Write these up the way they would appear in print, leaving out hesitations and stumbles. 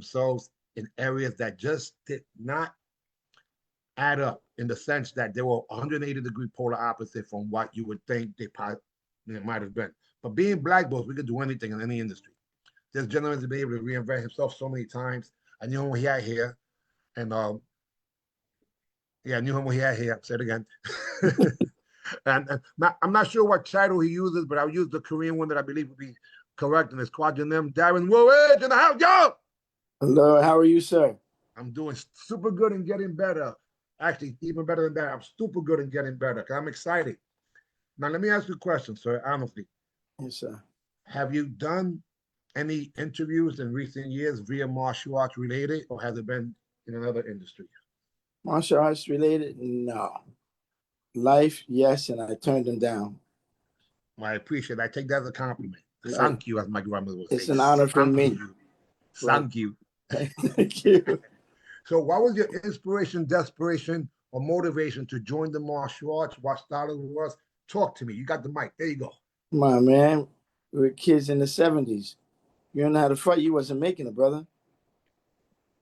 themselves in areas that just did not add up in the sense that they were 180-degree polar opposite from what you would think they might have been. But being black belts, we could do anything in any industry. This gentleman has been able to reinvent himself so many times. I knew him when he had hair, and yeah, I knew him when he had hair. Say it again. I'm not sure what title he uses, but I'll use the Korean one that I believe would be correct, and it's quadronym Darren Woolridge in the house, yo. Hello, how are you, sir? I'm doing super good and getting better. Actually, even better than that, I'm super good and getting better because I'm excited. Now, let me ask you a question, sir, honestly. Yes, sir. Have you done any interviews in recent years via martial arts related, or has it been in another industry? Martial arts related? No. Life, yes, and I turned them down. Well, I appreciate it. I take that as a compliment. Like, Thank you, as my grandmother would it's say. an honor for Thank me. you. Like, Thank you. thank you. So, what was your inspiration, desperation, or motivation to join the martial arts? What style it was? Talk to me. You got the mic. There you go. Come on, man. We were kids in the 70s. You don't know how to fight, you wasn't making it, brother.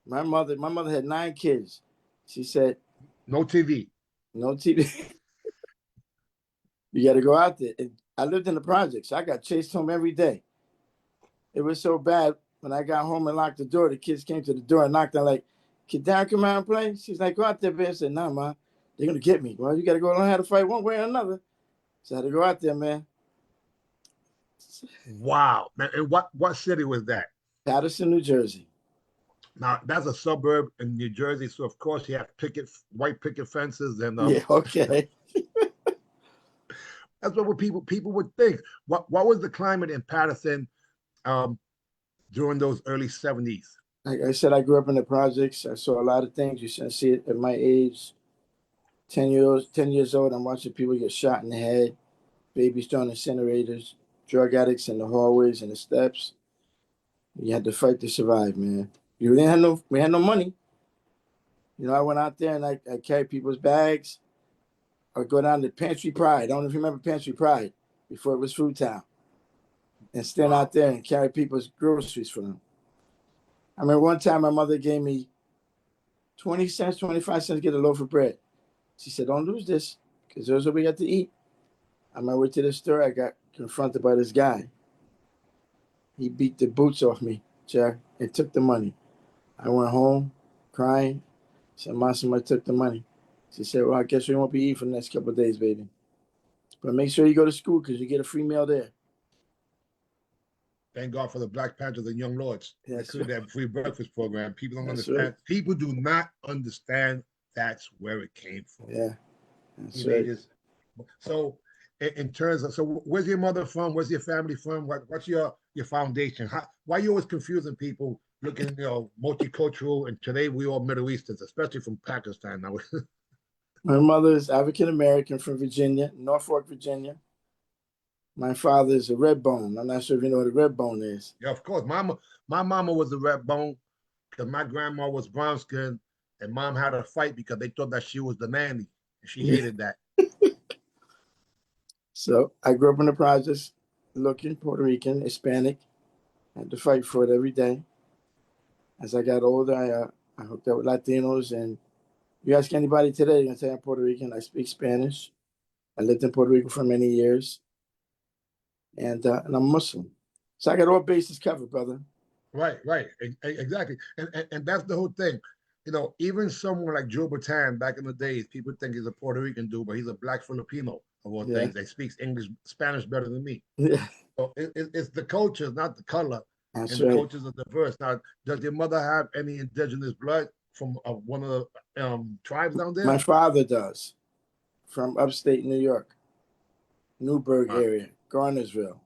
My mother had 9 kids. She said, No TV. no TV. You got to go out there. I lived in the projects. I got chased home every day. It was so bad. When I got home and locked the door, the kids came to the door and knocked on, like, "Can Darren come out and play?" She's like, "Go out there, man." I said, "No, ma, they're going to get me." Well, you got to go learn how to fight one way or another. So I had to go out there, man. Wow. Man, and what city was that? Patterson, New Jersey. Now, that's a suburb in New Jersey. So, of course, you have white picket fences. And Yeah, okay. that's what people would think. What was the climate in Patterson um, during those early 70s? Like I said, I grew up in the projects. I saw a lot of things. You should see it at my age. 10 years old, I'm watching people get shot in the head, babies thrown in incinerators, drug addicts in the hallways and the steps. You had to fight to survive, man. We had no money. You know, I went out there and I carried people's bags. I'd go down to Pantry Pride. I don't know if you remember Pantry Pride before it was Food Town. And stand out there and carry people's groceries for them. I remember one time my mother gave me 20 cents, 25 cents to get a loaf of bread. She said, "Don't lose this, because there's what we got to eat." On my way to the store, I got confronted by this guy. He beat the boots off me, Jack, and took the money. I went home crying. Said, "Mom, somebody took the money." She said, "Well, I guess we won't be eating for the next couple of days, baby. But make sure you go to school because you get a free meal there." Thank God for the Black Panthers and Young Lords. They That's created right. that free breakfast program. People don't That's understand. right. People do not understand that's where it came from. Yeah, that's right. Teenagers. So, in terms of, so where's your mother from? Where's your family from? What's your foundation? Why are you always confusing people? Looking, multicultural, and today we all Middle Easterns, especially from Pakistan now. My mother is African American from Virginia, Norfolk, Virginia. My father is a red bone. I'm not sure if you know what a red bone is. Yeah, of course. My mama was a red bone because my grandma was brown skinned, and mom had a fight because they thought that she was the nanny, and she Yeah. hated that. So I grew up in the projects, looking Puerto Rican, Hispanic. I had to fight for it every day. As I got older, I hooked up with Latinos, and you ask anybody today, they're gonna say I'm Puerto Rican. I speak Spanish. I lived in Puerto Rico for many years, and I'm Muslim. So I got all bases covered, brother. Right, exactly, and that's the whole thing. Even someone like Joe Batan back in the days, people think he's a Puerto Rican dude, but he's a black Filipino of all Yeah, things. They speaks English, Spanish better than me. yeah, So it's the cultures, not the color, that's and the right. cultures are diverse. Now, does your mother have any indigenous blood from one of the tribes down there? My father does, from upstate New York, Newburgh Wow, area, Garnersville.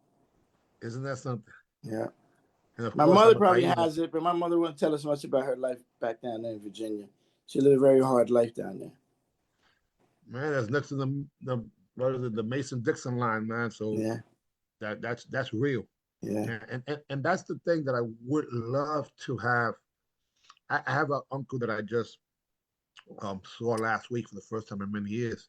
isn't that something? Yeah. And of My course, I'm mother a probably Taino. has it, but my mother wouldn't tell us much about her life back down there in Virginia. She lived a very hard life down there. Man, that's next to the what is it, the Mason Dixon line, man. So Yeah, that's real. yeah. And that's the thing that I would love to have. I have an uncle that I just saw last week for the first time in many years,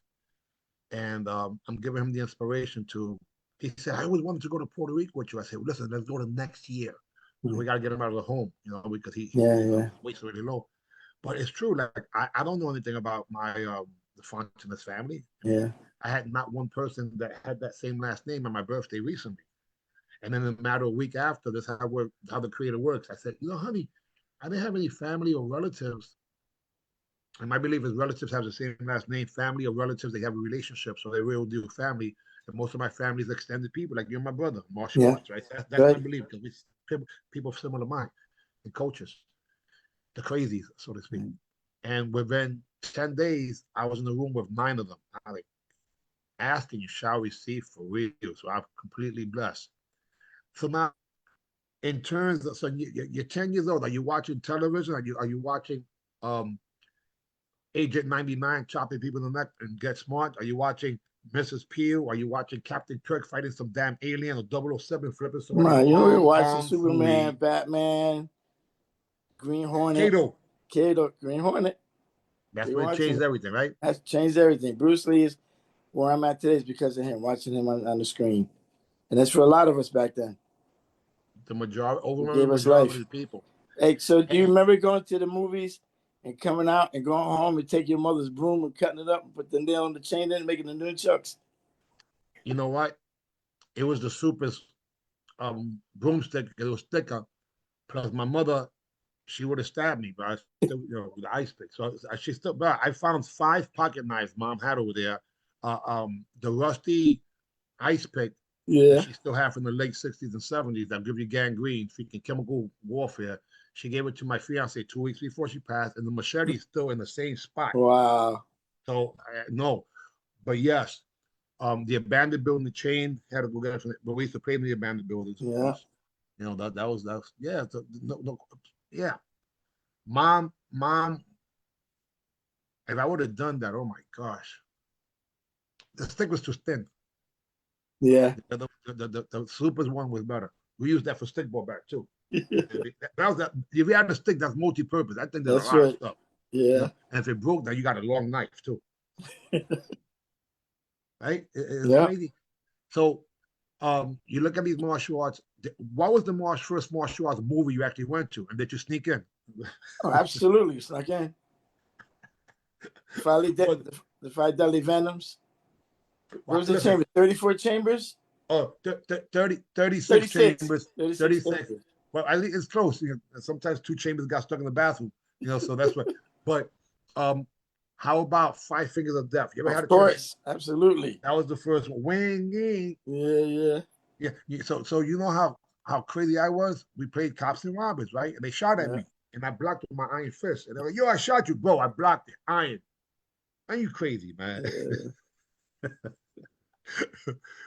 and I'm giving him the inspiration to. He said, "I always wanted to go to Puerto Rico with you." I said, "Well, listen, let's go to next year. We got to get him out of the home, because Yeah, his yeah, weight's really low. But it's true. Like I don't know anything about my the Fontanez family. I mean, yeah, I had not one person that had that same last name on my birthday recently. And then in a matter of a week after, this how the creator works. I said, honey, I didn't have any family or relatives. And my belief is relatives have the same last name, family or relatives, they have a relationship, so they will do family. And most of my family is extended people, like you and my brother, martial yeah. arts, right? That's my Right. belief because we people similar to mine and coaches, the crazies, so to speak. Mm. And within 10 days, I was in the room with 9 of them. I like asking you shall receive for real. So I'm completely blessed. So now, in terms of, so you're 10 years old. Are you watching television? Are you watching um Agent 99 chopping people in the neck and Get Smart? Are you watching Mrs. Peel? Are you watching Captain Kirk fighting some damn alien or 007 flipping Come somebody on, we're Hong watching Kong Superman, Fooey? Batman, Green Hornet, Kato. Kato, Green Hornet. That's We what watching changed it. everything, right? That's changed everything. Bruce Lee is where I'm at today is because of him, watching him on the screen. And that's for a lot of us back then. The majority, He gave overwhelming us majority of life. the people. Hey, so do you And remember going to the movies and coming out and going home and take your mother's broom and cutting it up and put the nail on the chain in and making the nunchucks? you know what? It was the super's broomstick. It was thicker. Plus, my mother, she would have stabbed me, but I still, with the ice pick. So she still, but I found 5 pocket knives mom had over there. The rusty ice pick that Yeah. she still had from the late 60s and 70s that give you gangrene, freaking chemical warfare. She gave it to my fiance 2 weeks before she passed, and the machete is still in the same spot. Wow. So no, but yes, the abandoned building, the chain had to go get it, but we used to play in the abandoned buildings, of Yeah. course. That was yeah, no, no, yeah. Mom, if I would have done that, oh my gosh, the stick was too thin. Yeah. The Supers one was better. We used that for stickball back too. That was that. If you had a stick, that's multi-purpose. I think there's a That's lot of right. stuff. Yeah. And if it broke, then you got a long knife too, right? It's Yeah. crazy. So, you look at these martial arts. What was the first martial arts movie you actually went to, and did you sneak in? Oh, absolutely. Snuck in. Finally, But the five deadly venoms. What was the listen, chamber? 34 chambers? oh, 36 36. chambers, 36 36. chambers. Well, I think it's close. Sometimes 2 chambers got stuck in the bathroom. So that's what. But how about Five Fingers of Death? You ever had Of a chance? course. Absolutely. That was the first one. Winging. Yeah, yeah. Yeah. So you know how crazy I was? We played cops and robbers, right? And they shot at Yeah. me, and I blocked with my iron fist. And they're like, "Yo, I shot you, bro. I blocked it. Iron. Are you crazy, man?" Yeah.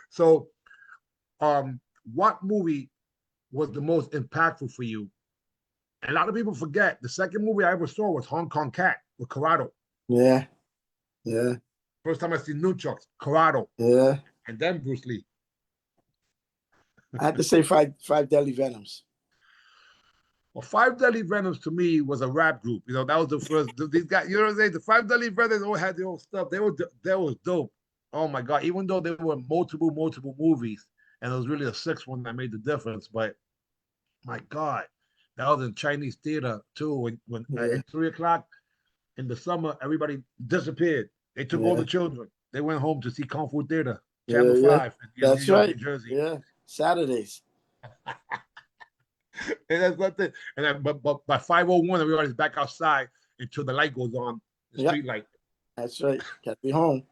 So, what movie was the most impactful for you? And a lot of people forget the second movie I ever saw was Hong Kong Cat with Corrado. Yeah. Yeah. First time I seen Nunchucks, Corrado, Yeah. and then Bruce Lee. I had to say five deadly venoms. Well, Five Deadly Venoms to me was a rap group. That was the first. These guys, you know what I'm saying? The Five Deadly Venoms all had their own stuff. That was dope. Oh my god! Even though there were multiple movies, and it was really the sixth one that made the difference. But my god, that was in Chinese theater too. When Yeah. at 3 o'clock in the summer, everybody disappeared. They took all Yeah. the children. They went home to see Kung Fu Theater, Yeah. Channel Yeah. 5 in New That's York, New right. Jersey. Yeah. Saturdays. And that's nothing. And then, but by 5:01, everybody's back outside until the light goes on, the Yep. street light. That's right. Got to be home.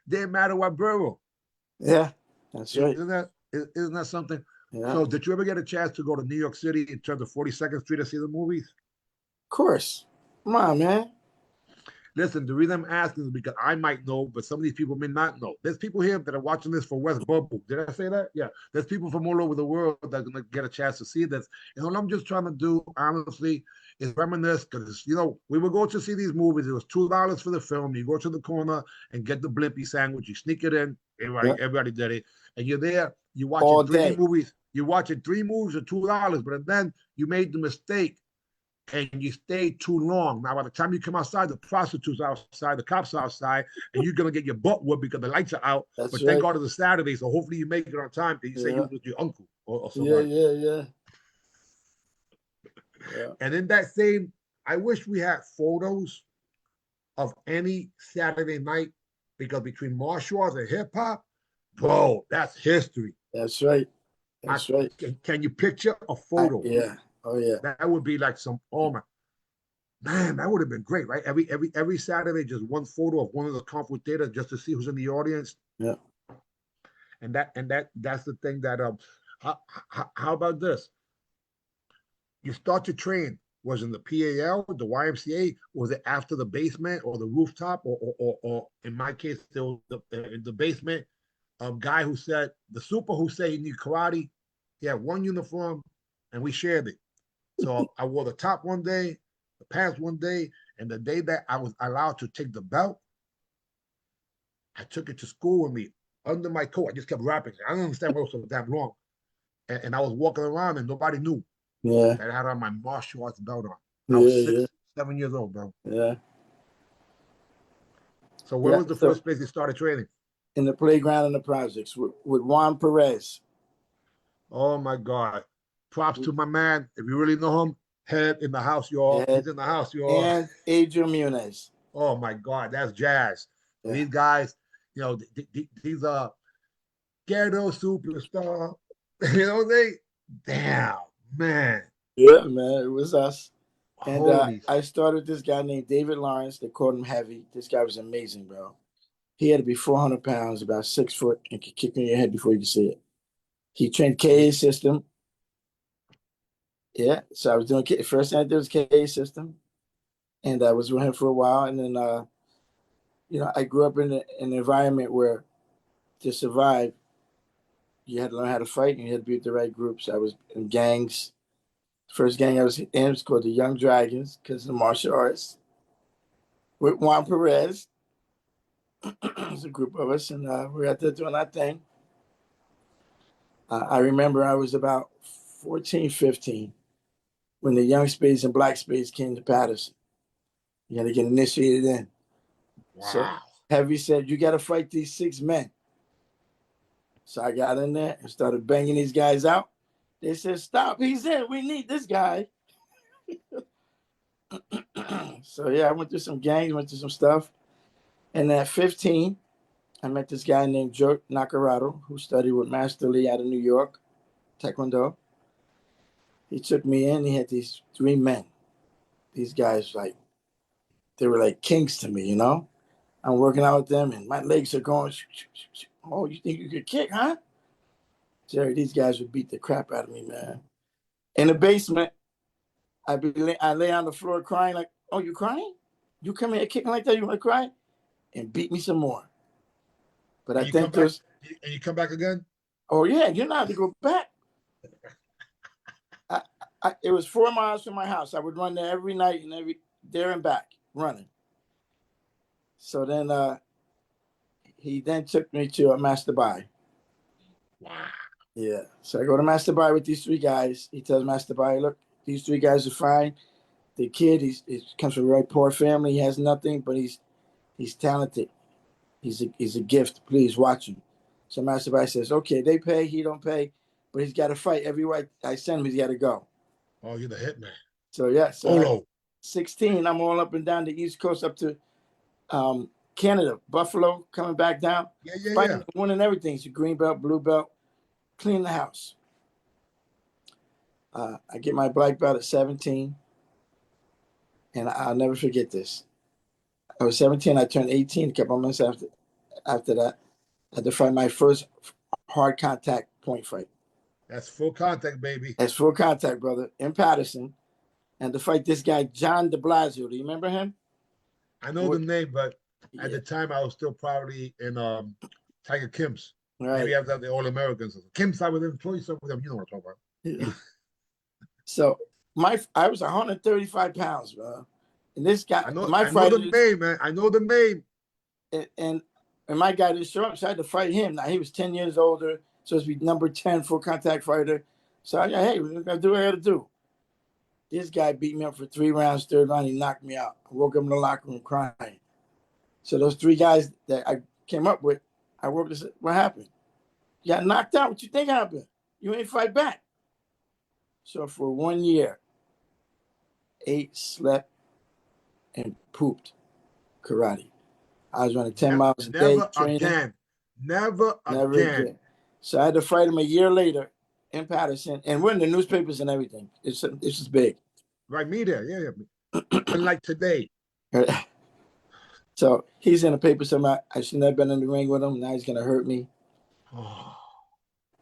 Didn't matter what borough. Yeah. That's right. Isn't that something? Yeah. So, Of did you ever get a chance to go to New York City in terms of 42nd Street to see the movies? course. Come on, man. Listen, the reason I'm asking is because I might know, but some of these people may not know. There's people here that are watching this for West Bubble. Did I say that? Yeah. There's people from all over the world that are going to get a chance to see this. And all I'm just trying to do, honestly, is reminisce because, we would go to see these movies. It was $2 for the film. You go to the corner and get the blimpie sandwich. You sneak it in. Yep. Everybody did it. And you're there. You're watching All three day. movies. You're watching 3 movies for $2. But then you made the mistake and you stay too long. Now, by the time you come outside, the prostitutes are outside, the cops are outside, and you're gonna get your butt whooped because the lights are out. That's But thank right. God it's a Saturday, so hopefully you make it on time. Because you say you Yeah. was with your uncle or Yeah, somebody. yeah, yeah. Yeah. And in that same, I wish we had photos of any Saturday night because between martial arts and hip hop, bro, that's history. That's right. I, That's right. can you picture a photo? Yeah. Oh yeah. That would be like some, oh my man, that would have been great, right? Every Saturday, just one photo of one of the Comfort Theater just to see who's in the audience. Yeah. That's the thing that how about this? You start to train. Was in the PAL, the YMCA? Was it after the basement or the rooftop, or in my case, still the basement? Guy who said the super who said he needed karate. He had one uniform, and we shared it. So I wore the top one day, the pants one day, and the day that I was allowed to take the belt, I took it to school with me under my coat. I just kept wrapping it. I don't understand why it was so damn long. And I was walking around and nobody knew Yeah. that I had on my martial arts belt on. I was Yeah. 7 years old, bro. Yeah. So where Yeah. was the So first place you started training? in the playground in the projects with Juan Perez. Oh my God. Props to my man. If you really know him, head in the house, y'all. Yeah. He's in the house, y'all. And Adrian Muniz. Oh my God, that's jazz. So Yeah. these guys, these are ghetto superstar. They damn man. Yeah, man. It was us. And Holy I started this guy named David Lawrence. They called him Heavy. This guy was amazing, bro. He had to be 400 pounds, about 6 foot, and could kick you in your head before you could see it. He trained KA system. Yeah, so I was doing first thing I did was KA system, and I was with him for a while. And then, I grew up in an environment where to survive, you had to learn how to fight, and you had to be with the right groups. I was in gangs. First gang I was in was called the Young Dragons because of the martial arts with Juan Perez. There's a group of us, and we were out there doing our thing. I remember I was about 14, 15 when the Young Spades and Black Spades came to Patterson. You had to get initiated in. wow. So Heavy said, you got to fight these 6 men. So I got in there and started banging these guys out. They said, stop, he's in. We need this guy. So, yeah, I went through some gangs, went through some stuff. And at 15, I met this guy named Joe Nakarado, who studied with Master Lee out of New York, Taekwondo. He took me in. He had these 3 men. These guys, they were like kings to me, you know? I'm working out with them, and my legs are going, oh, you think you could kick, huh? Jerry, these guys would beat the crap out of me, man. In the basement, I lay on the floor crying like, oh, you crying? You come here kicking like that, you want to cry? And beat me some more. But And I you come think back and you come back again? oh, yeah, you're not to go back. It was 4 miles from my house. I would run there every night and there and back, running. So then he then took me to a Master Bai. Wow. Yeah. So I go to Master Bai with these 3 guys. He tells Master Bai, look, these 3 guys are fine. The kid, he comes from a very poor family. He has nothing, but he's talented. He's a gift. Please watch him. So Master Bai says, okay, they pay, he don't pay, but he's got to fight. Everywhere I send him, he's got to go. Oh, you're the hitman. So, yeah. So Polo. 16, I'm all up and down the East Coast up to Canada, Buffalo, coming back down. Yeah. Fighting, winning everything. It's a green belt, blue belt, clean the house. I get my black belt at 17, and I'll never forget this. I was 17, I turned 18 a couple months after that. I had to fight my first hard contact point fight. That's full contact, baby. That's full contact, brother, in Patterson. And to fight this guy, John de Blasio. Do you remember him? I know the name, but at Yeah. the time I was still probably in Tiger Kim's. Right. Maybe after the All Americans. Kim's side with them, Chloe's side with them. You know what I'm talking about. Yeah. So I was 135 pounds, bro. And this guy, I know the name, man. I know the name. And my guy didn't show up, so I had to fight him. Now he was 10 years older, supposed to be number 10 full contact fighter. So hey, we're gonna do what I gotta do. This guy beat me up for 3 rounds. Third round, he knocked me out. I woke up in the locker room crying. So those 3 guys that I came up with, I woke up and said, what happened? You got knocked out. What you think happened? You ain't fight back. So for 1 year, ate, slept, and pooped karate. I was running 10 miles a day Never training. again. Never again. Again. So I had to fight him a year later in Patterson, and we're in the newspapers and everything. It's just big. Right, me there. Yeah. Unlike today. So he's in the paper somewhere. I should never been in the ring with him. Now he's gonna hurt me.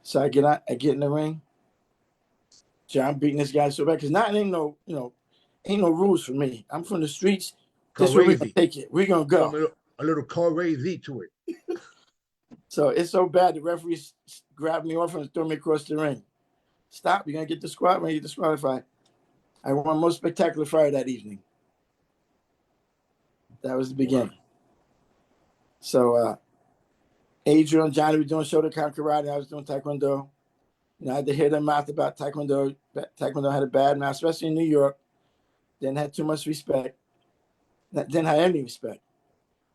So I get in the ring. I'm beating this guy so bad because now ain't no rules for me. I'm from the streets. This is where we gonna take it. We're gonna go. A little crazy to it. So it's so bad the referees grabbed me off and threw me across the ring. Stop, you're gonna get disqualified. When you get disqualified. I won most spectacular fight that evening. That was the beginning. Wow. So Adrian and Johnny were doing Shotokan karate. I was doing Taekwondo. I had to hear their mouth about Taekwondo. Taekwondo had a bad mouth, especially in New York. Didn't have too much respect. Didn't have any respect.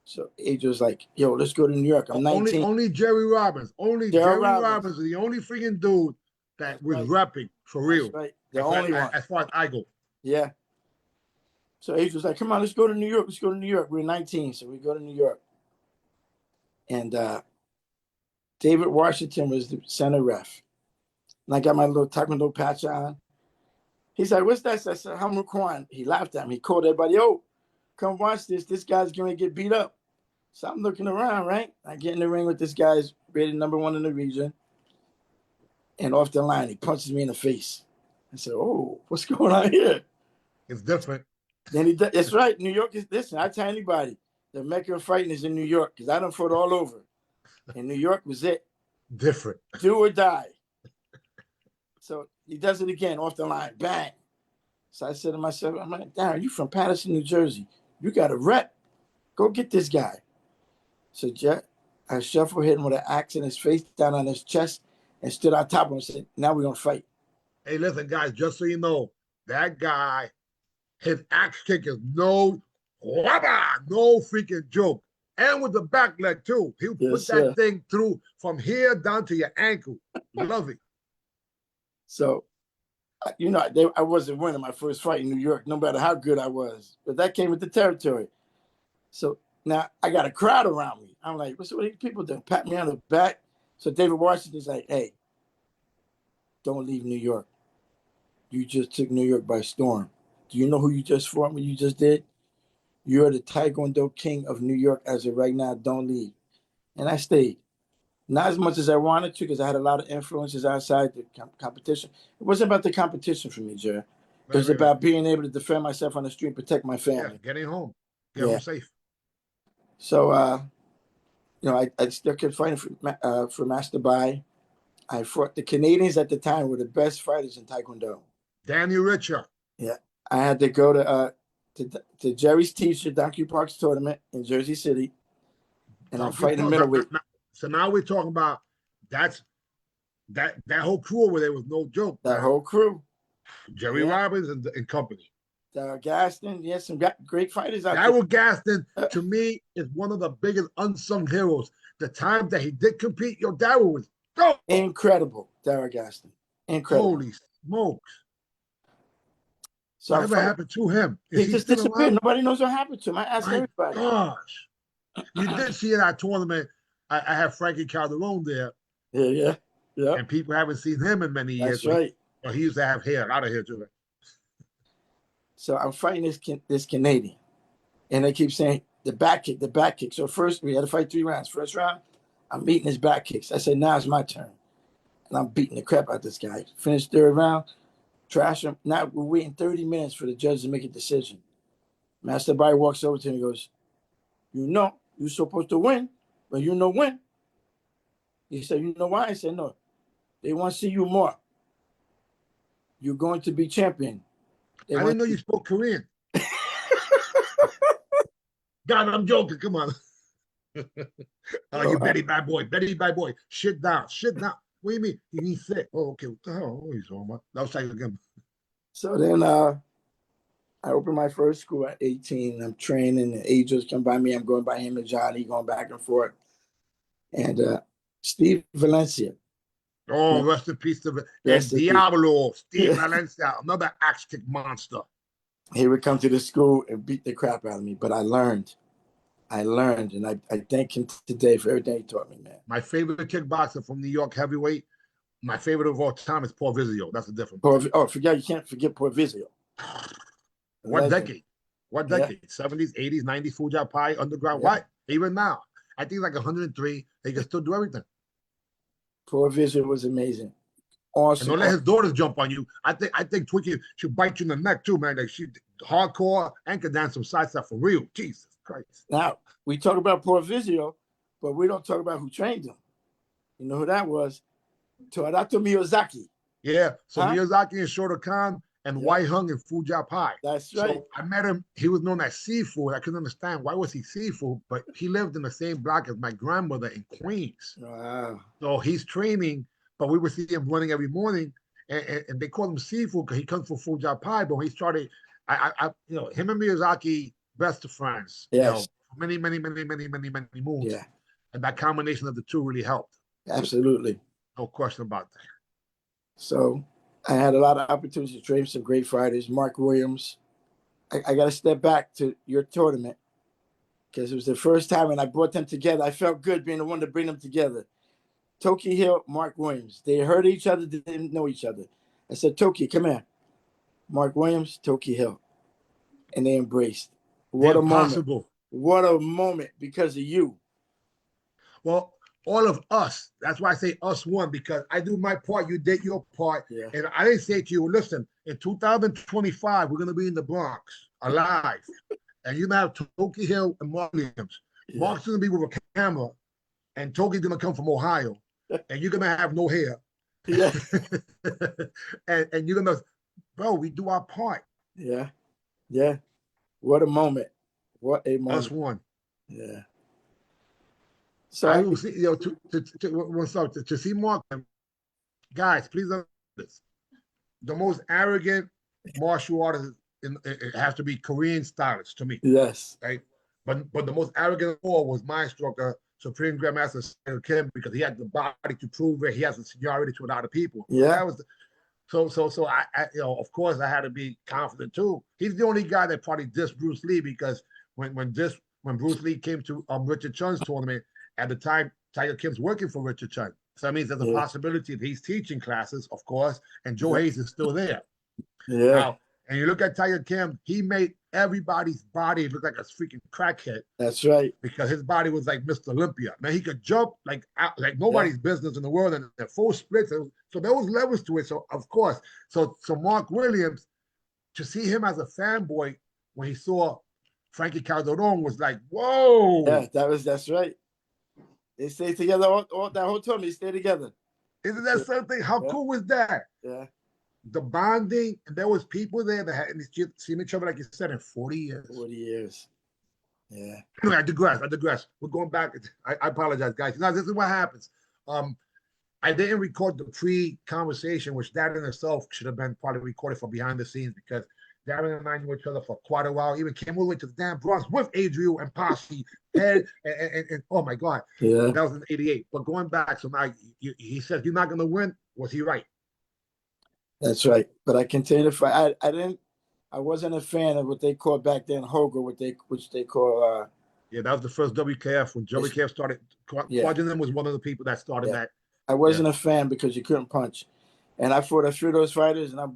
So Adrian was like, yo, let's go to New York. I'm 19. Only Jerry Robbins. Jerry Robbins is the only freaking dude that was repping for real. That's right. The only one. As far as I go. Yeah. So Adrian was like, come on, let's go to New York. Let's go to New York. We're 19, so we go to New York. And David Washington was the center ref. And I got my little Taekwondo patch on. He's like, what's that? I said, Hamur Kwan. He laughed at me. He called everybody, oh, come watch this. This guy's going to get beat up. So I'm looking around, right? I get in the ring with this guy's rated #1 in the region. And off the line, he punches me in the face. I said, oh, what's going on here? It's different. Then he does. It's right. New York is, listen, I tell anybody, the Mecca of fighting is in New York because I done fought all over. And New York was it. Different. Do or die. So he does it again off the line. Bang. So I said to myself, I'm like, Darren, you from Patterson, New Jersey. You got a rep. Go get this guy. So I shuffle hit him with an axe in his face, down on his chest, and stood on top of him and said, now we're going to fight. Hey, listen, guys, just so you know, that guy, his axe kick is no freaking joke. And with the back leg, too. He'll put that thing through from here down to your ankle. Love it. So, I wasn't winning my first fight in New York, no matter how good I was. But that came with the territory. So now I got a crowd around me. I'm like, what's what these people doing? Pat me on the back. So David Washington's like, hey, don't leave New York. You just took New York by storm. Do you know who you just fought, what you just did? You're the Taekwondo king of New York as of right now. Don't leave. And I stayed. Not as much as I wanted to because I had a lot of influences outside the competition. It wasn't about the competition for me, Jerry. It was about being able to defend myself on the street, protect my family. Yeah, getting home. Get home safe. So, I still kept fighting for Master Bai. I fought the Canadians at the time were the best fighters in Taekwondo. Danny Richer. Yeah. I had to go to Jerry's teacher, Donkey Park's tournament in Jersey City. And I'm fighting middleweight. So now we're talking about that whole crew over there was no joke. That whole crew. Jerry Robbins and company. Darryl Gaston, yes, some great fighters out there. Darryl Gaston, to me, is one of the biggest unsung heroes. The time that he did compete, Darryl was dope. Incredible, Darryl Gaston. Incredible. Holy smokes. So whatever happened to him? He just disappeared. Nobody knows what happened to him. I asked everybody. Gosh. You did see in that tournament, I have Frankie Calderon there. Yeah. And people haven't seen him in many years. That's right. But he used to have hair, a lot of hair too. So I'm fighting this Canadian. And they keep saying the back kick. So first we had to fight 3 rounds. First round, I'm beating his back kicks. I said, now it's my turn. And I'm beating the crap out of this guy. Finished 3rd round, trash him. Now we're waiting 30 minutes for the judge to make a decision. Master Bai walks over to him and goes, you're supposed to win, but you know when. He said, you know why? I said, no. They want to see you more. You're going to be champion. I didn't know you spoke Korean. God, I'm joking. Come on. You Betty bad boy. Shit down. What do you mean? You mean sick? Oh, okay. What the hell? Oh, he's on my. That was like again. So then I opened my first school at 18. I'm training, and agents come by me. I'm going by him and Johnny, going back and forth. And Steve Valencia, Oh, rest in peace to El rest in peace. Diablo, Steve Valencia, another axe kick monster. He would come to the school and beat the crap out of me, but I learned. And I thank him today for everything he taught me, man. My favorite kickboxer from New York heavyweight, my favorite of all time is Paul Vizio. That's a different. You can't forget Porvizio. What Legend. decade? What decade? 70s, 80s, 90s, Fuja Pai, Underground. What? Even now. I think like 103, they can still do everything. Porvizio was amazing. Awesome. And don't let his daughters jump on you. I think Twiki should bite you in the neck too, man. Like she hardcore and can dance some sidestep for real. Jesus Christ. Now, we talk about Porvizio, but we don't talk about who trained him. You know who that was? Torato Miyazaki. Yeah. So Miyazaki and Shota Khan and Wai Hung and Fuja Pai. That's right. So I met him. He was known as Seafood. I couldn't understand why was he Seafood, but he lived in the same block as my grandmother in Queens. Wow. So he's training, but we would see him running every morning, and they called him Seafood because he comes from Fuja Pai. But when he started, him and Miyazaki, best of friends. Yes. Many moons. Yeah. And that combination of the two really helped. Absolutely. No question about that. So I had a lot of opportunities to train some great fighters. Mark Williams. I got to step back to your tournament because it was the first time, and I brought them together. I felt good being the one to bring them together. Toki Hill, Mark Williams. They heard each other, they didn't know each other. I said, Toki, come here. Mark Williams, Toki Hill. And they embraced. What Impossible. a moment. What a moment because of you. Well, all of us. That's why I say us one, because I do my part, you did your part. Yeah. And I didn't say to you, listen, in 2025, we're going to be in the Bronx, alive. And you're going to have Toki Hill and Mark Williams. Yeah. Mark's going to be with a camera, and Toki's going to come from Ohio, and you're going to have no hair. Yeah. and you're going to, bro, we do our part. Yeah. Yeah. What a moment. What a moment. Us one. Yeah. So I will see, to see Mark, guys, please understand this. The most arrogant martial artist it has to be Korean stylists to me. Yes. Right. But the most arrogant of all was my instructor, Supreme Grandmaster Kim, because he had the body to prove it. He has the seniority to a lot of people. Yeah. That was so I of course I had to be confident too. He's the only guy that probably dissed Bruce Lee, because when Bruce Lee came to Richard Chun's tournament, at the time, Tiger Kim's working for Richard Chun. So that means there's a possibility that he's teaching classes, of course, and Joe Hayes is still there. Yeah. Now, and you look at Tiger Kim, he made everybody's body look like a freaking crackhead. That's right. Because his body was like Mr. Olympia. Man, he could jump like nobody's business in the world, and they're full splits. So there was levels to it. So of course, so Mark Williams, to see him as a fanboy when he saw Frankie Calderon was like, whoa. Yeah, that's right. They stayed together all that whole time. They stayed together. Isn't that something? How cool was that? Yeah. The bonding, and there was people there that hadn't seen each other, like you said, in 40 years. 40 years. Yeah. Anyway, I digress. We're going back. I apologize, guys. Now, this is what happens. I didn't record the pre-conversation, which that in itself should have been probably recorded for behind the scenes, because Darren and I knew each other for quite a while. Even came all the way to the damn Bronx with Adriel and Posse. and oh my God. Yeah. That was in 88. But going back, so now he said you're not going to win. Was he right? That's right. But I continue to fight. I wasn't a fan of what they called back then Hoga, which they call yeah, that was the first WKF when WKF started. Quadrin was one of the people that started that. I wasn't a fan because you couldn't punch. And I fought a few of those fighters, and I'm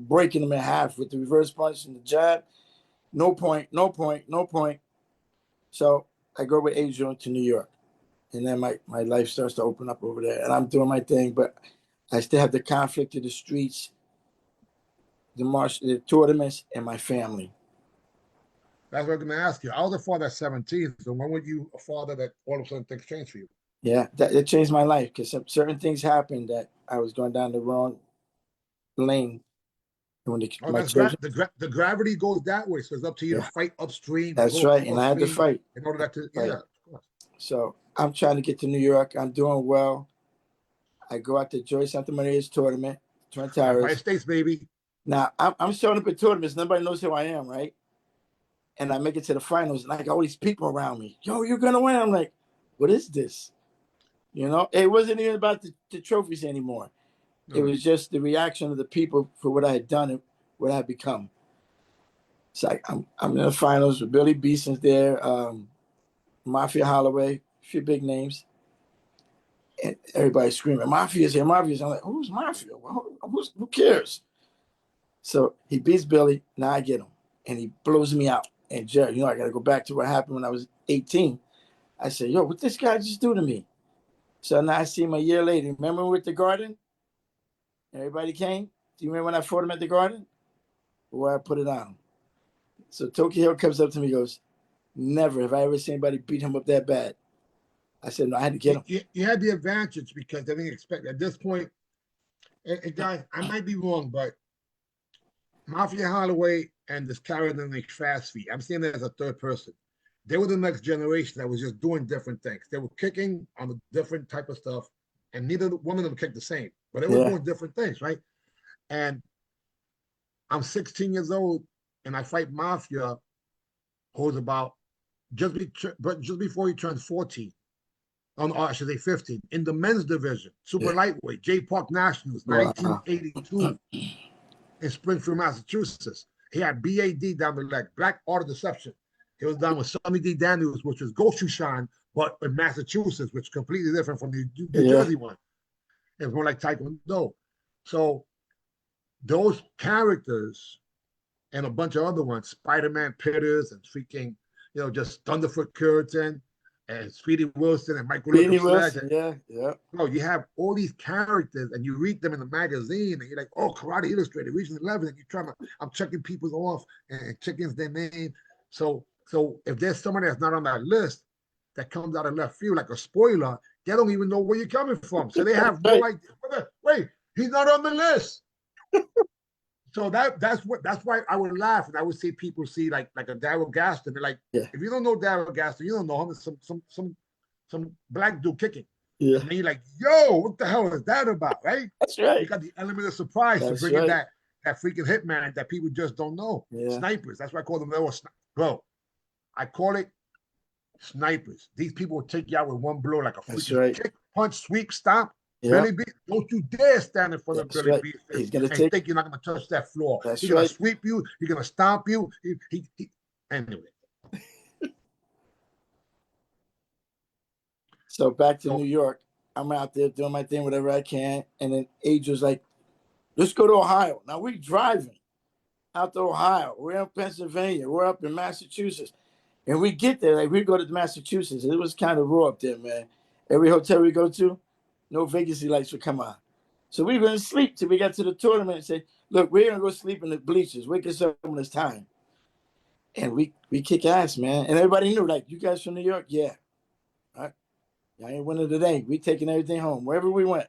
breaking them in half with the reverse punch and the jab. No point. So I go with Adrian to New York. And then my life starts to open up over there. And I'm doing my thing, but I still have the conflict of the streets, the tournaments, and my family. That's what I'm going to ask you. I was a father at 17, so when were you a father that all of a sudden things changed for you? Yeah, it changed my life, because certain things happened that I was going down the wrong lane. When the gravity goes that way, so it's up to you to fight upstream. That's right, and I had to fight. In order to, of course. So I'm trying to get to New York. I'm doing well. I go out to Joy Santa Maria's tournament, Twin Towers. Empire States, baby. Now I'm showing up at tournaments. Nobody knows who I am, right? And I make it to the finals, and I got all these people around me. Yo, you're gonna win. I'm like, what is this? You know, it wasn't even about the trophies anymore. It No. was just the reaction of the people for what I had done and what I had become. It's like I'm in the finals with Billy Beason's there, Mafia Holloway, a few big names, and everybody's screaming, "Mafia's here, Mafia's!" I'm like, "Who's Mafia? Well, who cares?" So he beats Billy. Now I get him, and he blows me out. And Jerry, I got to go back to what happened when I was 18. I said, "Yo, what this guy just do to me?" So now I see him a year later. Remember with the Garden? Everybody came. Do you remember when I fought him at the Garden? Where I put it on him. So Tokyo Hill comes up to me and goes, "Never have I ever seen anybody beat him up that bad." I said, "No, I had to get him." You had the advantage because they didn't expect at this point. And guys, I might be wrong, but Mafia Holloway and this character named Fast Feet, I'm seeing it as a third person. They were the next generation that was just doing different things. They were kicking on a different type of stuff, and neither one of them kicked the same, but they were Yeah, doing different things, right? And I'm 16 years old, and I fight Mafia, who's about just before he turns 14. I should say 15 in the men's division, super yeah. lightweight, J Park Nationals, Wow. 1982 in Springfield, Massachusetts. He had BAD down the leg, Black Art of Deception. He was down with Sonny D. Daniels, which was Gochushan, but in Massachusetts, which is completely different from the New Yeah, Jersey one. It was more like Taekwondo. So those characters and a bunch of other ones, Spider-Man Pitters and freaking, just Thunderfoot Curtin and Speedy Wilson and Michael Lick Beanie of Sledge. Wilson. Yeah, yeah, You have all these characters and you read them in the magazine and you're like, oh, Karate Illustrated, Region 11, and you're trying to, I'm checking people off and checking their name. So if there's someone that's not on that list that comes out of left field, like a spoiler, they don't even know where you're coming from. So they have no right. idea. Wait, he's not on the list. So that's why I would laugh and I would see people see like a Daryl Gaston. They're like, Yeah, if you don't know Daryl Gaston, you don't know him. It's some black dude kicking. yeah. And then you're like, yo, what the hell is that about? Right? That's You right. got the element of surprise to That's bring in right. that freaking hitman that people just don't know. Yeah, Snipers. That's why I call them bro. I call it snipers. These people will take you out with one blow like a that's freaking right. kick, punch, sweep, stomp. Yeah, Billy B, don't you dare stand in front of that's Billy right. B He's gonna and take. think you're not gonna touch that floor. That's He's gonna right. sweep you, he's gonna stomp you. Anyway. So back to So New York. I'm out there doing my thing, whatever I can, and then Adrian's like, "Let's go to Ohio." Now we're driving out to Ohio. We're in Pennsylvania. We're up in Massachusetts. And we get there, like we go to Massachusetts. It was kind of raw up there, man. Every hotel we go to, no vacancy lights would come on. So we were going to sleep till we got to the tournament and say, "Look, we're going to go sleep in the bleachers. Wake us up when it's time." And we kick ass, man. And everybody knew, like, "You guys from New York?" "Yeah." "All right. I ain't winning today. We taking everything home, wherever we went."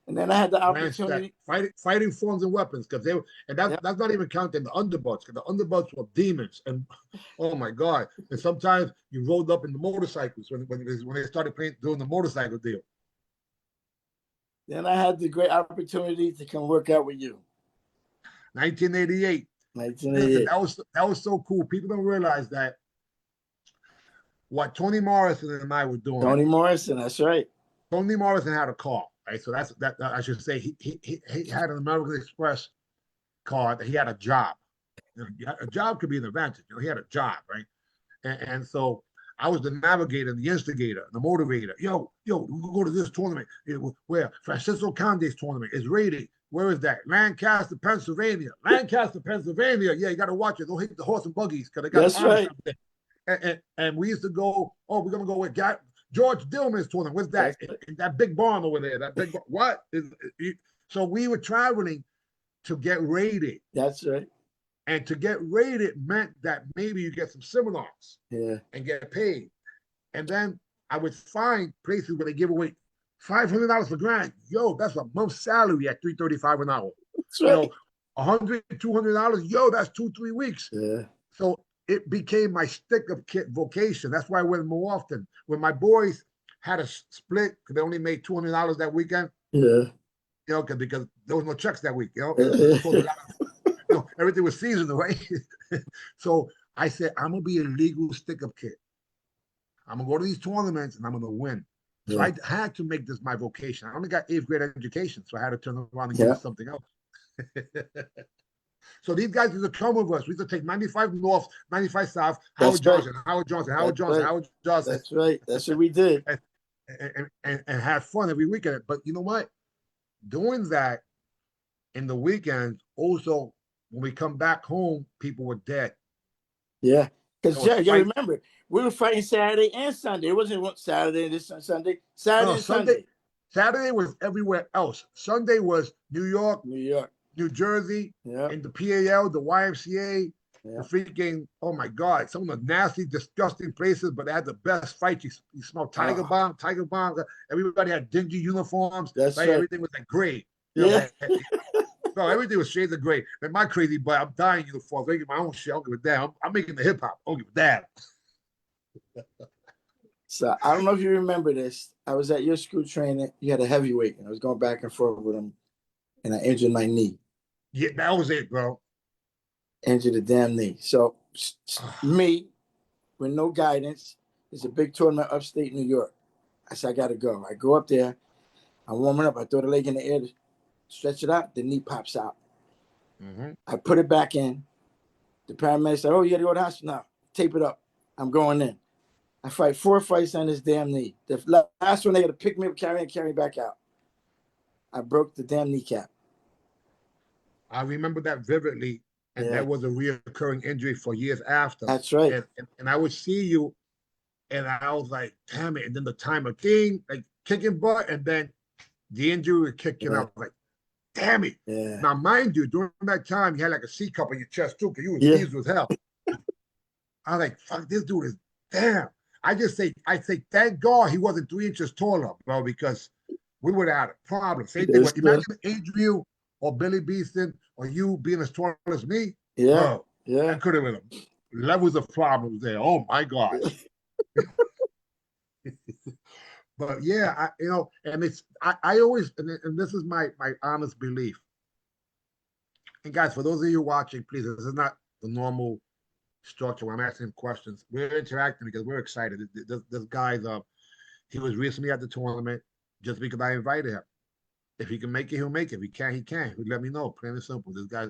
And then I had the ransacked opportunity. fighting forms and weapons because they were, and Yeah, that's not even counting the underbucks because the underbucks were demons and oh my god! And sometimes you rolled up in the motorcycles when they started doing the motorcycle deal. then I had the great opportunity to come work out with you. 1988. Listen, 1988. that was so cool. People don't realize that what Tony Morrison and I were doing. Tony Morrison, that's right. Tony Morrison had a car, right? So that I should say he had an American Express card. He had a job. A job could be an advantage. He had a job, right? And so I was the navigator, the instigator, the motivator. Yo, we go to this tournament. Where Francisco Conde's tournament is rated. Where is that? Lancaster, Pennsylvania. Lancaster, Pennsylvania. Yeah, you got to watch it. Don't hit the horse and buggies because they got That's arms right. out there. And we used to go. Oh, we're gonna go with George Dillman's tournament. What's that? That's right. In that big barn over there. That big barn. What? So we were traveling to get rated. That's right. And to get rated meant that maybe you get some seminars Yeah. and get paid. And then I would find places where they give away $500 for grand. Yo, that's a month's salary at $335 an hour. That's You right. know, $100, $200. Yo, that's 2-3 weeks. Yeah. So it became my stick of kit vocation. That's why I went more often. When my boys had a split because they only made $200 that weekend, Yeah. because there was no checks that week. It was supposed to everything was seasonal, right? So I said, I'm gonna be a legal stick-up kid. I'm gonna go to these tournaments and I'm gonna win. So Yeah. I had to make this my vocation. I only got 8th grade education, so I had to turn around and give Yeah. it something else. So these guys used to come with us. We used to take 95 North, 95 South, That's Howard right. Johnson, Howard Johnson, Howard That's Johnson, right. Howard Johnson, That's right. That's what we did. and have fun every weekend. But you know what? Doing that in the weekends, also when we come back home, people were dead. Yeah. Because There was you fight. remember, we were fighting Saturday and Sunday. It wasn't one Saturday and this Sunday. Saturday No, and Sunday. Saturday was everywhere else. Sunday was New York, New York. New Jersey, Yeah. and the PAL, the YMCA, Yeah. the freaking, oh my God, some of the nasty, disgusting places, but they had the best fights. You smell Tiger Bomb. Everybody had dingy uniforms. That's right? right. Everything was like gray. Yeah. No, everything was shades of gray. And my crazy boy, I'm dying uniforms. Making my own shit. I don't give a damn. I'm making the hip hop. I don't give a damn. So I don't know if you remember this. I was at your school training. You had a heavyweight, and I was going back and forth with him, and I injured my knee. Yeah, that was it, bro. Injured the damn knee. So me, with no guidance, there's a big tournament upstate New York. I said, I got to go. I go up there. I'm warming up. I throw the leg in the air to stretch it out. The knee pops out. Mm-hmm. I put it back in. The paramedic said, oh, you got to go to the hospital? No, tape it up. I'm going in. I fight 4 fights on this damn knee. The last one, they got to pick me up, carry me back out. I broke the damn kneecap. I remember that vividly, and that was a reoccurring injury for years after. That's right. And I would see you, and I was like, damn it. And then the time of thing, like kicking butt, and then the injury would kick in. I was like, damn it. Yeah. Now, mind you, during that time, you had like a C cup on your chest too, because you was seized with hell. I was like, fuck, this dude is damn. I say, thank God he wasn't 3 inches taller, bro, because we would have had a problem. Same thing. Imagine Adriel or Billy Beeston or you being as tall as me. Yeah. Bro, that could have been levels of problems there. Oh my God. But yeah, and it's I always and this is my honest belief. And guys, for those of you watching, please, this is not the normal structure where I'm asking questions. We're interacting because we're excited. This guy's he was recently at the tournament just because I invited him. If he can make it, he'll make it. If he can't, he can't. He let me know. Plain and simple. This guy,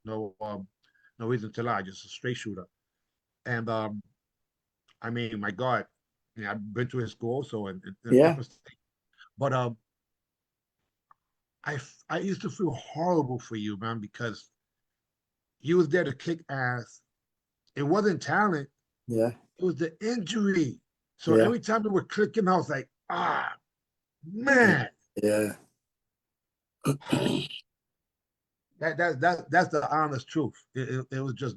no reason to lie, just a straight shooter. And I mean, my God, I've been to his school, so but I used to feel horrible for you, man, because you was there to kick ass. It wasn't talent. Yeah. It was the injury. So every time we were clicking, I was like, man. Yeah. That's the honest truth. It was just,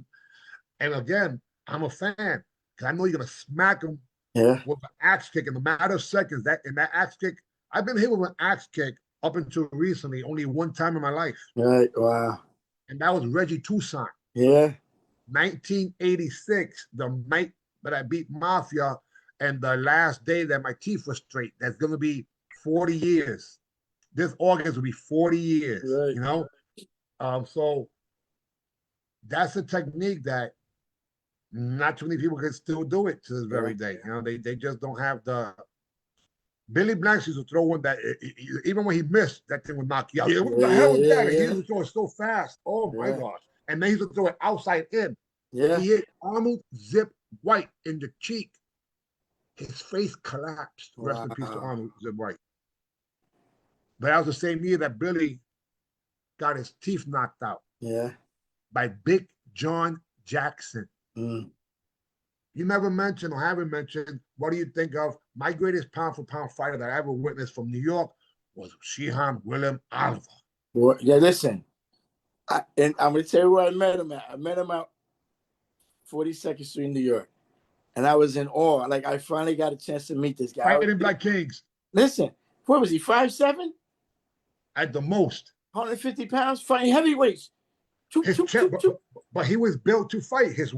and again, I'm a fan because I know you're gonna smack him with an axe kick in a matter of seconds. That axe kick, I've been hit with an axe kick up until recently, only one time in my life. Right. Wow. And that was Reggie Toussaint. Yeah. 1986, the night that I beat Mafia, and the last day that my teeth were straight. That's gonna be 40 years. This August will be 40 years. Right. So that's a technique that not too many people can still do it to this very day. They just don't have the. Billy Blanks used to throw one that even when he missed, that thing would knock you out. What the hell was that? He used to throw it so fast. Oh my gosh! And then he used to throw it outside in. Yeah. He hit Arnold Zip White in the cheek. His face collapsed. Rest in peace to Arnold Zip White. But that was the same year that Billy got his teeth knocked out. Yeah. By Big John Jackson. Mm. You never mentioned or haven't mentioned, what do you think of my greatest pound for pound fighter that I ever witnessed from New York was Sheehan William Oliver. Well, yeah, listen. And I'm going to tell you where I met him at. I met him out 42nd Street in New York. And I was in awe. Like, I finally got a chance to meet this guy. Fighting Black Kings. Listen, what was he, 5'7"? At the most. 150 pounds, fighting heavyweights. But he was built to fight. His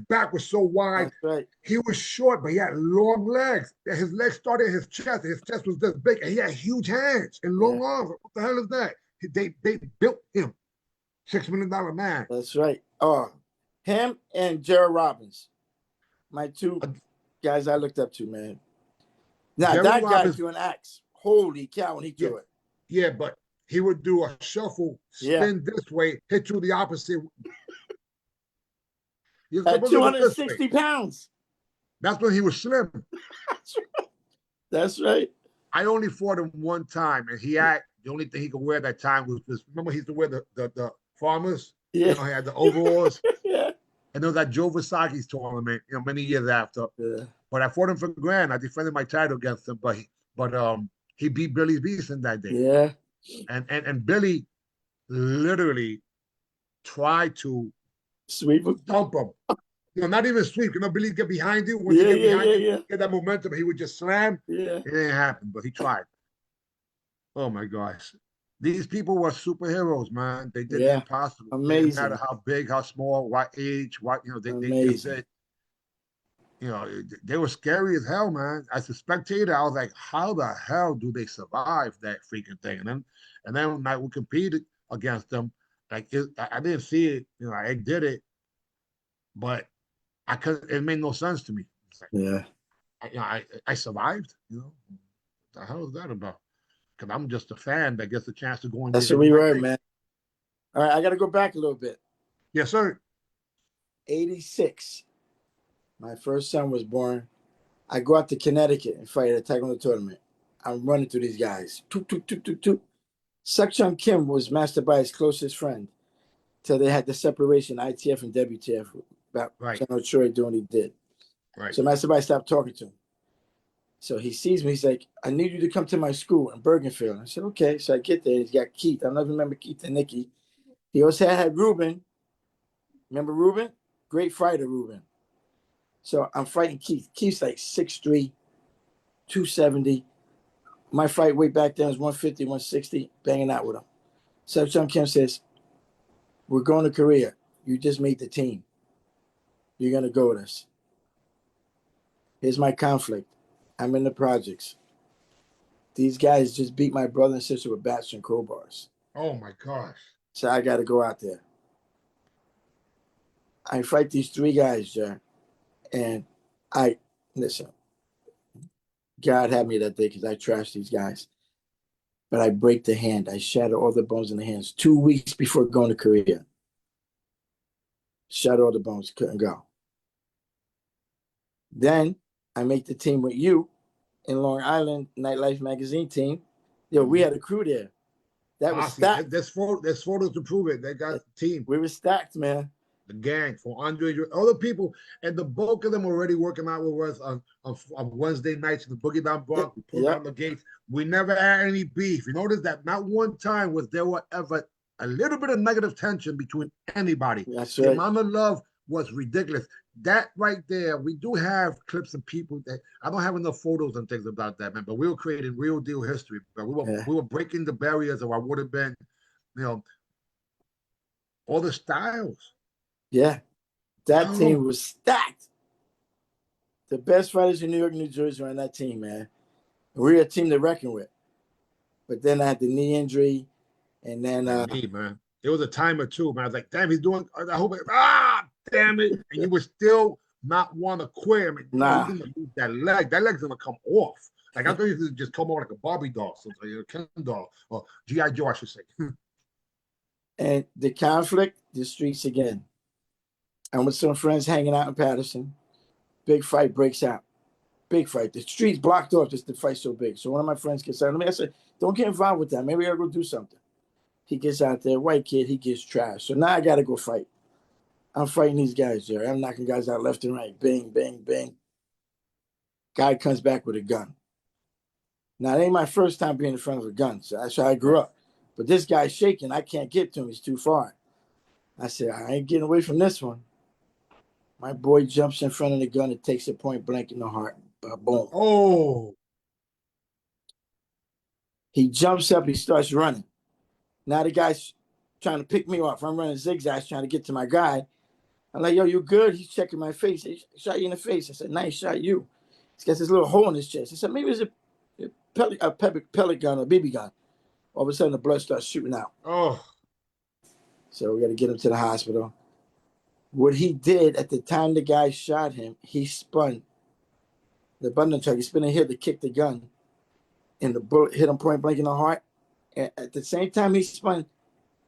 back was so wide. That's right. He was short, but he had long legs. His legs started at his chest. His chest was this big, and he had huge hands and long arms. What the hell is that? They built him $6 million man. That's right. Oh, him and Jared Robbins, my two guys I looked up to, man. Now Jerry that guy Robbins, doing acts, holy cow, when he yeah, threw it. yeah, but he would do a shuffle, Yeah, spin this way, hit you the opposite. You're at supposed to look this way. 260 pounds. That's when he was slim. That's right. I only fought him one time, and he had the only thing he could wear at that time was this. Remember, he used to wear the farmers. Yeah. You know, he had the overalls. Yeah. And there was that Joe Versace's tournament, many years after. Yeah. But I fought him for grand. I defended my title against him, but he beat Billy Beeson that day. Yeah. And Billy literally tried to Sweep him. dump him. Not even sweep. Billy get behind you. When Yeah, you get behind yeah. get that momentum, he would just slam. Yeah. It didn't happen, but he tried. Oh my gosh. These people were superheroes, man. They did the impossible. Amazing. It didn't matter how big, how small, what age, what they just did. They were scary as hell, man. As a spectator, I was like, how the hell do they survive that freaking thing? And then when we competed against them, I didn't see it. I did it, but I couldn't. It made no sense to me. I survived. What the hell is that about? Because I'm just a fan that gets a chance to go in. That's what we were, man. All right, I got to go back a little bit. Yes, sir. 86. My first son was born. I go out to Connecticut and fight at a Taekwondo tournament. I'm running through these guys. Seok Kim was Master Bai's closest friend till they had the separation, ITF and WTF, about General Choi doing what he did. Right. So Master Bai stopped talking to him. So he sees me. He's like, I need you to come to my school in Bergenfield. I said, okay. So I get there. He's got Keith. I don't even remember Keith and Nikki. He also had Ruben. Remember Ruben? Great fighter, Ruben. So I'm fighting Keith. Keith's like 6'3", 270. My fight weight back then was 150, 160, banging out with him. So Seok Kim says, we're going to Korea. You just made the team. You're going to go with us. Here's my conflict. I'm in the projects. These guys just beat my brother and sister with bats and crowbars. Oh, my gosh. So I got to go out there. I fight these three guys, Jared. And listen, God had me that day because I trashed these guys. But I break the hand. I shatter all the bones in the hands 2 weeks before going to Korea. Shatter all the bones. Couldn't go. Then I make the team with you in Long Island, Nightlife Magazine team. We had a crew there. That was stacked. There's photos to prove it. They got the team. We were stacked, man. The gang from Andre, other people, and the bulk of them already working out with us on Wednesday nights in the Boogie Down Bronx. We put down the gates. We never had any beef. You notice that not one time was there ever a little bit of negative tension between anybody. That's the right. amount of love was ridiculous. That right there, we do have clips of people that I don't have enough photos and things about that, man. But we were creating real deal history. But we were breaking the barriers of what would have been, all the styles. Yeah, that team was stacked. The best fighters in New York, New Jersey were on that team, man. We were a team to reckon with. But then I had the knee injury, and then man, it was a timer too, man. I was like, damn, he's doing. I hope damn it, and you would still not want to quit. I mean, nah, he's gonna lose that leg. That leg's gonna come off. Like I thought he would just come off like a Barbie doll, so like a Ken doll, or GI Joe, I should say. And the conflict, the streets again. I'm with some friends hanging out in Patterson. Big fight breaks out. Big fight. The streets blocked off just the fight's so big. So one of my friends gets out. I said, don't get involved with that. Maybe I'll go do something. He gets out there, white kid, he gets trashed. So now I got to go fight. I'm fighting these guys, Jerry. I'm knocking guys out left and right. Bang, bang, bang. Guy comes back with a gun. Now, it ain't my first time being in front of a gun. So that's how I grew up. But this guy's shaking. I can't get to him. He's too far. I said, I ain't getting away from this one. My boy jumps in front of the gun and takes it point blank in the heart. Boom. Oh. He jumps up. He starts running. Now the guy's trying to pick me off. I'm running zigzags trying to get to my guy. I'm like, yo, you good? He's checking my face. He shot you in the face. I said, nice shot, you. He's got this little hole in his chest. I said, maybe it's a pellet gun or BB gun. All of a sudden, the blood starts shooting out. Oh. So we got to get him to the hospital. What he did at the time the guy shot him, he spun the button truck. He spun a hill to kick the gun, and the bullet hit him point blank in the heart. And at the same time he spun,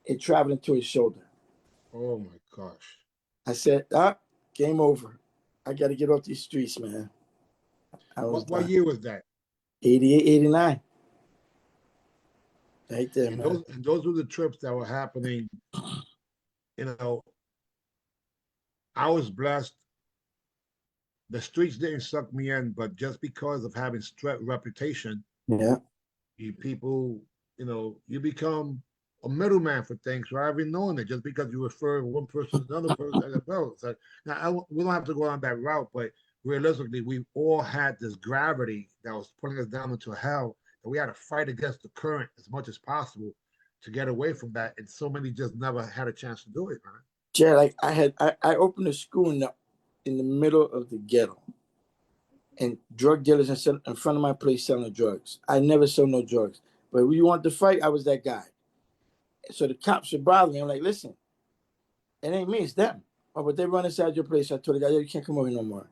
it traveled into his shoulder. Oh my gosh. I said, game over. I got to get off these streets, man. What year was that? 88, 89. Right there, and man. Those were the trips that were happening. I was blessed. The streets didn't suck me in, but just because of having reputation, yeah, people, you become a middleman for things without even knowing it. Just because you refer one person to another person as well. So now we don't have to go down that route, but realistically, we all had this gravity that was pulling us down into hell, and we had to fight against the current as much as possible to get away from that. And so many just never had a chance to do it, man. Jared, like I opened a school in the middle of the ghetto, and drug dealers in front of my place selling drugs. I never sold no drugs, but when you want to fight, I was that guy. So the cops would bother me. I'm like, listen, it ain't me, it's them. Oh, but they run inside your place. I told the guy, you can't come over here no more.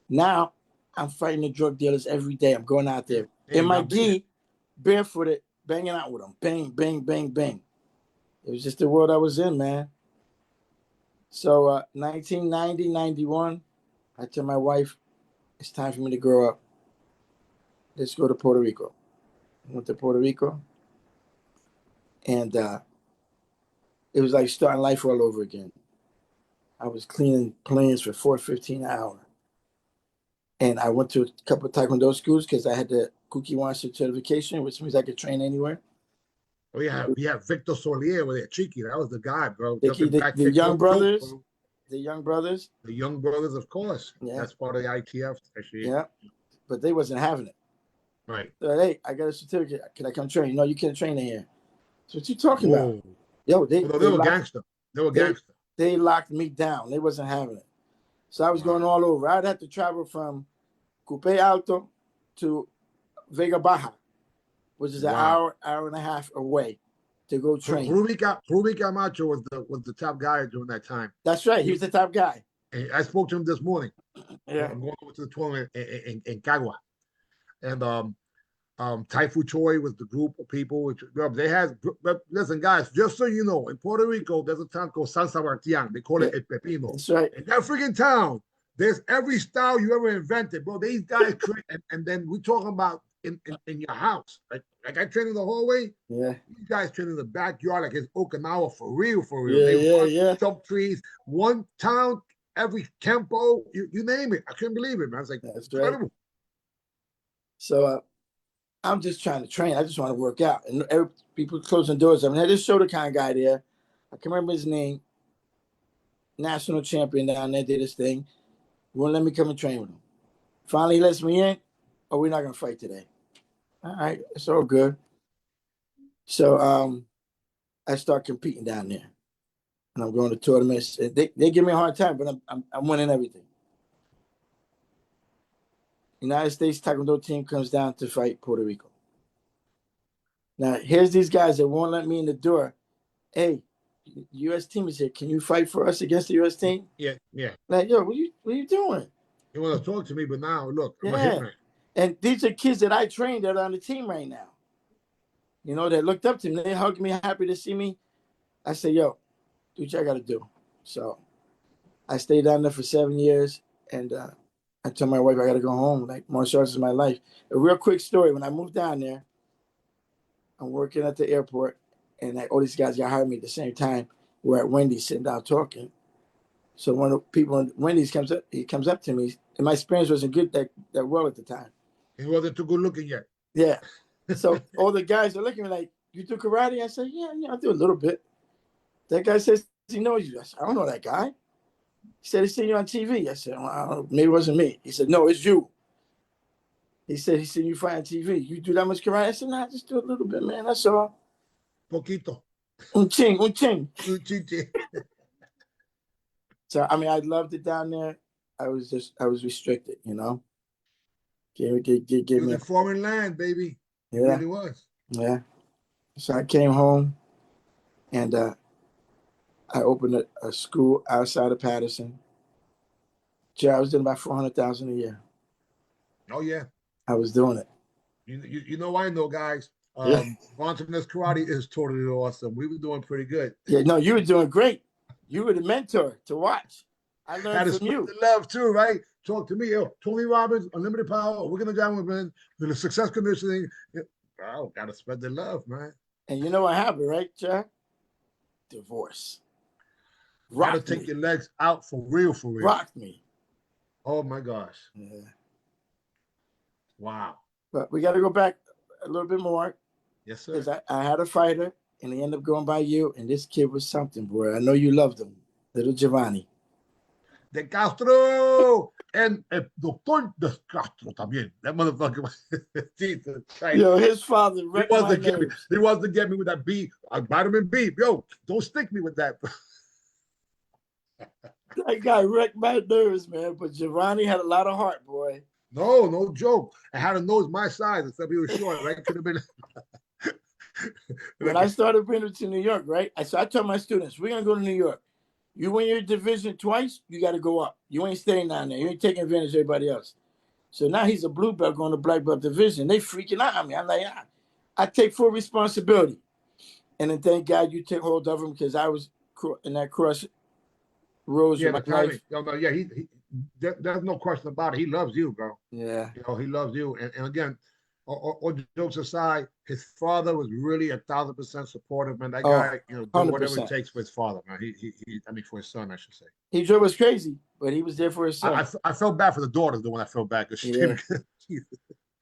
Now I'm fighting the drug dealers every day. I'm going out there in my gi, barefooted, banging out with them. Bang, bang, bang, bang. It was just the world I was in, man. So 1990, 91, I tell my wife, it's time for me to grow up. Let's go to Puerto Rico. I went to Puerto Rico, and it was like starting life all over again. I was cleaning planes for $4.15 an hour. And I went to a couple of Taekwondo schools because I had the Kukiwan certification, which means I could train anywhere. Oh, yeah, Victor Solier with it. Cheeky. That was the guy, bro. The young brothers. The young brothers. The young brothers, of course. Yeah. That's part of the ITF. Actually. Yeah. But they wasn't having it. Right. So, hey, I got a certificate. Can I come train? No, you can't train in here. So what you talking about? Yo, they were gangster. They were gangster. They locked me down. They wasn't having it. So I was going all over. I'd have to travel from Coupe Alto to Vega Baja, which is an hour and a half away to go train. Ruby Camacho was the top guy during that time. That's right. He was the top guy. And I spoke to him this morning. Yeah. I'm going over to the tournament in Cagua. And Taifu Choi was the group of people which they had. Listen, guys, just so you know, in Puerto Rico, there's a town called San Sebastián. They call it El Pepino. That's right. In that freaking town, there's every style you ever invented, bro. These guys create, and then we're talking about in your house. Like I train in the hallway. Yeah. These guys train in the backyard like it's Okinawa for real. Yeah. Jump trees, one town, every tempo, you name it. I couldn't believe it, man. I was like, that's incredible. Right. So I'm just trying to train. I just want to work out. And people closing doors. I mean, I just showed the kind of guy there. I can remember his name. National champion down there, did his thing. Won't let me come and train with him. Finally, he lets me in. Oh, we're not going to fight today. All right, it's all good. So I start competing down there. And I'm going to tournaments. They give me a hard time, but I'm winning everything. United States Taekwondo team comes down to fight Puerto Rico. Now, here's these guys that won't let me in the door. Hey, U.S. team is here. Can you fight for us against the U.S. team? Yeah. Like, yo, what you doing? You want to talk to me, but now, look, I'm a hitman. And these are kids that I trained that are on the team right now. You know, that looked up to me. They hugged me, happy to see me. I said, yo, do what I got to do. So I stayed down there for 7 years, and I told my wife I got to go home. Like, martial arts is my life. A real quick story. When I moved down there, I'm working at the airport, and all these guys got hired me at the same time. We're at Wendy's sitting down talking. So one of the people in Wendy's comes up to me, and my Spanish wasn't good that well at the time. He wasn't too good looking yet. Yeah. So all the guys are looking at me like, you do karate? I said, yeah, I do a little bit. That guy says, he knows you. I said, I don't know that guy. He said, he's seen you on TV. I said, well, I don't know, maybe it wasn't me. He said, no, it's you. He said, he's seen you fight on TV. You do that much karate? I said, nah, just do a little bit, man. That's all. Poquito. Un ching. So, I mean, I loved it down there. I was restricted, you know. Give it was a foreign land, baby. It really was. Yeah. So I came home and I opened a school outside of Patterson. I was doing about 400,000 a year. Oh yeah. I was doing it. You know I know, guys. Yeah. Montanus Karate is totally awesome. We were doing pretty good. Yeah. No, you were doing great. You were the mentor to watch. I Had learned to from spread you. the love too, right? Talk to me, yo. Tony Robbins, Unlimited Power. We're gonna down with the success conditioning. Oh, gotta spread the love, man. And you know what happened, right, Jack? Divorce. Gotta Rocked take me. your legs out for real, for real. Rocked me. Oh my gosh. Yeah. Wow. But we got to go back a little bit more Yes, because sir. I had a fighter and he ended up going by you. And this kid was something, boy. I know you loved him. Little Giovanni. De Castro and el doctor De Castro también. That motherfucker. Jesus Christ. Yo, his father He wrecked wants my to get me. nerves. He wants to get me with that B, vitamin B. Yo, don't stick me with that. That guy wrecked my nerves, man. But Giovanni had a lot of heart, boy. No, no joke. I had a nose my size, except he was short, right? Could have been. When I started bringing to New York, right? So I tell my students, we're going to go to New York. You win your division twice, you got to go up. You ain't staying down there. You ain't taking advantage of everybody else. So now he's a blue belt going to black belt division. They freaking out on me. I'm like, I take full responsibility. And then thank God you took hold of him because I was in that crossroads Yeah, of my the timing. life. No, yeah, there's no question about it. He loves you, bro. Yeah. He loves you. And again, all jokes aside, his father was really 1,000% supportive, man. That Oh, guy, did whatever it 100%. takes for his father, man. I mean, for his son, I should say. He drove us crazy, but he was there for his son. I felt bad for the daughters, the one I felt bad because she Yeah. didn't,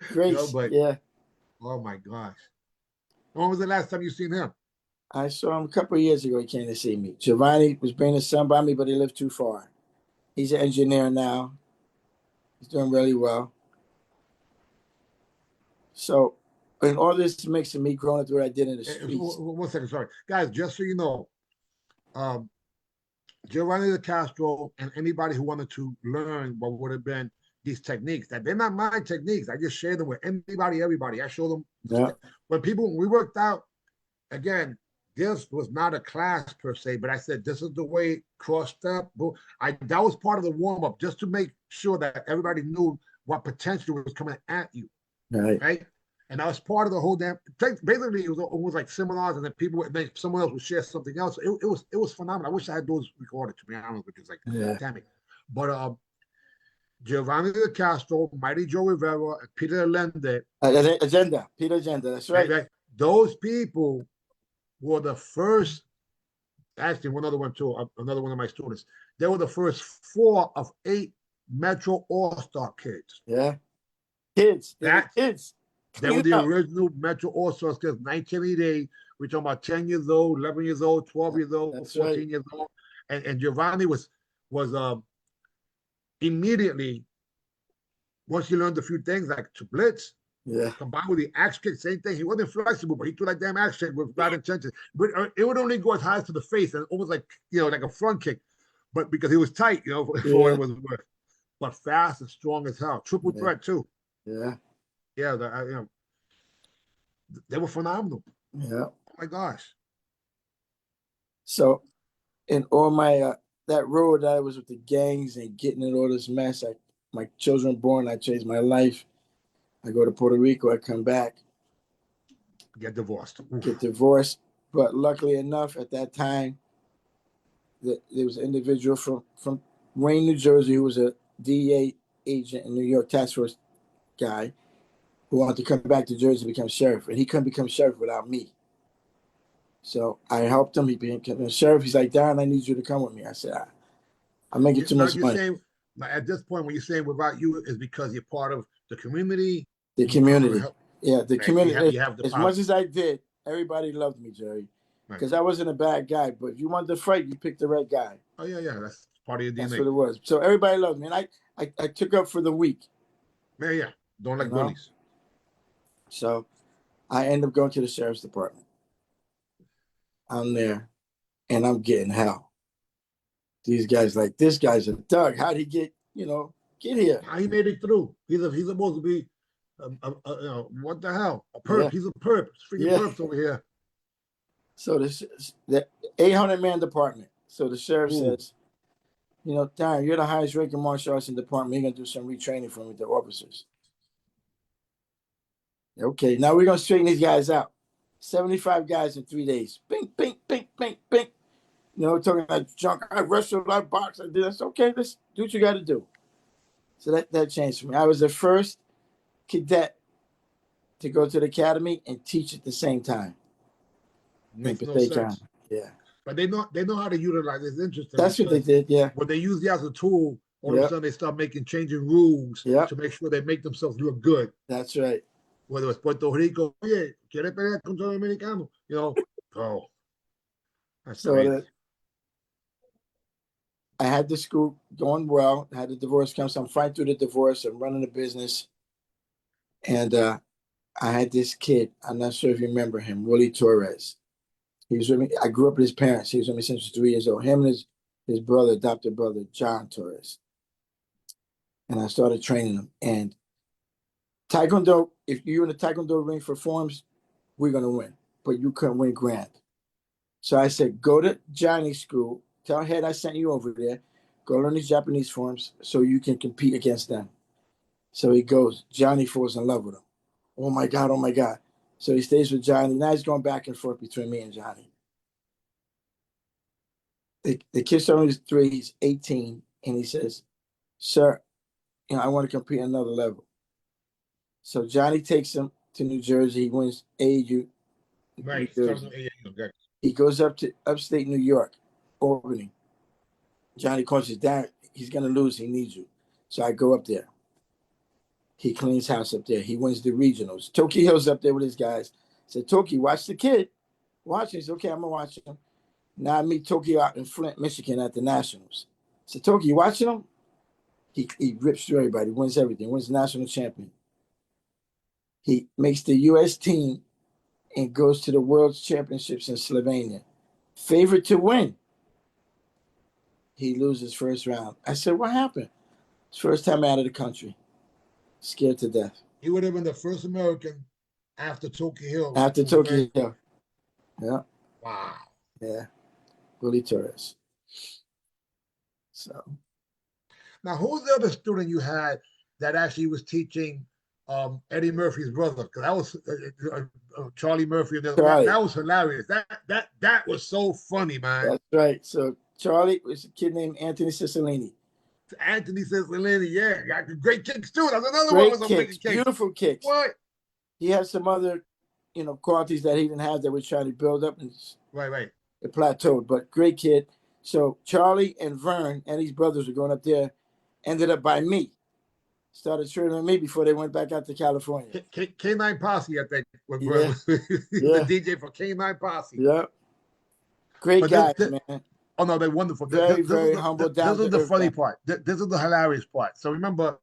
Grace. but Yeah. oh my gosh. When was the last time you seen him? I saw him a couple of years ago. He came to see me. Giovanni was bringing his son by me, but he lived too far. He's an engineer now. He's doing really well. So, and all this mix of me growing up through what I did in the streets. 1 second, sorry. Guys, just so you know, um, Giovanni de Castro and anybody who wanted to learn what would have been these techniques, that they're not my techniques. I just share them with anybody, everybody. I show them. Yeah. When we worked out, again, this was not a class per se, but I said this is the way cross step. That was part of the warm up, just to make sure that everybody knew what potential was coming at you, right? And that was part of the whole damn. Basically, it was almost like seminars, and then someone else would share something else. It was phenomenal. I wish I had those recorded. To be honest with you, it's like, Yeah. damn it. But Giovanni de Castro, Mighty Joe Rivera, and Peter Allende, Peter Agenda. That's right. right? Those people were the first. Actually, one other one too. Another one of my students. They were the first 4 of 8 Metro All Star kids. Yeah, kids. Kids. They were the original Metro All Stars kids, 1988. We're talking about 10 years old, 11 years old, 12 years old, That's 14 right. years old. And Giovanni was immediately, once he learned a few things like to blitz, combined with the axe kick, same thing. He wasn't flexible, but he threw that damn axe kick with bad intention. But it would only go as high as to the face and almost like, like a front kick. But because he was tight, for what it was worth. But fast and strong as hell. Triple threat too. Yeah. Yeah, they were phenomenal. Yeah. Oh my gosh. So in all my that road that I was with the gangs and getting in all this mess, my children born, I changed my life. I go to Puerto Rico, I come back. Get divorced. Get divorced. But luckily enough, at that time, there was an individual from Wayne, New Jersey, who was a DEA agent in New York, task force guy, who wanted to come back to Jersey to become sheriff. And he couldn't become sheriff without me. So I helped him. He became a sheriff. He's like, Darren, I need you to come with me. I said, I'm making too much money. Saying, at this point, when you're saying without you, is because you're part of the community? The community. Yeah, the community. You have the as power. much as I did, everybody loved me, Jerry. Because I wasn't a bad guy. But if you wanted to fight, you picked the right guy. Oh, yeah. That's part of your DNA. That's what it was. So everybody loved me. And I took up for the weak. Yeah. Don't like bullies. So I end up going to the sheriff's department. I'm there, and I'm getting hell. These guys like, this guy's a thug. How'd he get here? How he made it through? He's supposed to be, what the hell? A perp. Yeah. He's a perp. Freaking perps over here. So the 800-man department. So the sheriff Ooh, says, Darren, you're the highest ranking martial arts in the department. You're gonna do some retraining for me with the officers. Okay, now we're gonna straighten these guys out. 75 guys in 3 days. Bing, bing, bing, bing, bing. Talking like junk. I wrestled, I boxed, I did this. Okay, let's do what you got to do. So that changed for me. I was the first cadet to go to the academy and teach at the same time in makes no Passaic County. sense. Yeah, But they know how to utilize it. It's interesting that's what they because did. Yeah, when they use it as a tool, all of a yep, sudden they start changing rules yep. to make sure they make themselves look good. That's right. Whether it's Puerto Rico, oye, quiere pelear contra el americano, oh, that's So crazy. that I had the school going well. I had the divorce come, so I'm fighting through the divorce. I'm running a business, and I had this kid. I'm not sure if you remember him, Willie Torres. He was with me. I grew up with his parents. He was with me since he was 3 years old. Him and his brother, adopted brother, John Torres. And I started training him. And Taekwondo, if you're in the Taekwondo ring for forms, we're going to win. But you couldn't win grand. So I said, go to Johnny's school. Tell Head I sent you over there. Go learn these Japanese forms so you can compete against them. So he goes. Johnny falls in love with him. Oh, my God. Oh, my God. So he stays with Johnny. Now he's going back and forth between me and Johnny. The kid's only 3, he's 18, and he says, sir, I want to compete at another level. So Johnny takes him to New Jersey. He wins AAU, New Right. Starting Jersey. with AA, He goes up to upstate New York, Albany. Johnny calls his dad. He's going to lose. He needs you. So I go up there. He cleans house up there. He wins the regionals. Toki Hill's up there with his guys. I said, Toki, watch the kid. Watch him. He said, okay, I'm going to watch him. Now I meet Toki out in Flint, Michigan at the Nationals. I said, Toki, you watching him? He rips through everybody, wins everything, wins national champion. He makes the U.S. team and goes to the World Championships in Slovenia. Favorite to win. He loses first round. I said, what happened? It's first time out of the country. Scared to death. he would have been the first American after Tokyo Hill After to win. Tokyo. Yeah. Wow. Yeah. Willie Torres. So Now, who's the other student you had that actually was teaching Eddie Murphy's brother? Because that was Charlie Murphy. And that Charlie. was hilarious. That was so funny, man. That's right. So Charlie was a kid named Anthony Cicilline. Anthony says, yeah, got great kicks too. That's another one Great with some kicks. big kicks. Beautiful kicks. What? He has some other, qualities that he didn't have that we're trying to build up, and Right. it plateaued. But great kid. So Charlie and Vern and his brothers were going up there, ended up by me. Started training with me before they went back out to California. K9 Posse, I think. Yeah. The DJ for K9 Posse. Yeah. Great But guys, man. Oh no, they're wonderful. Very humble, down This is to the earth funny guy. part. This is the hilarious part. So remember,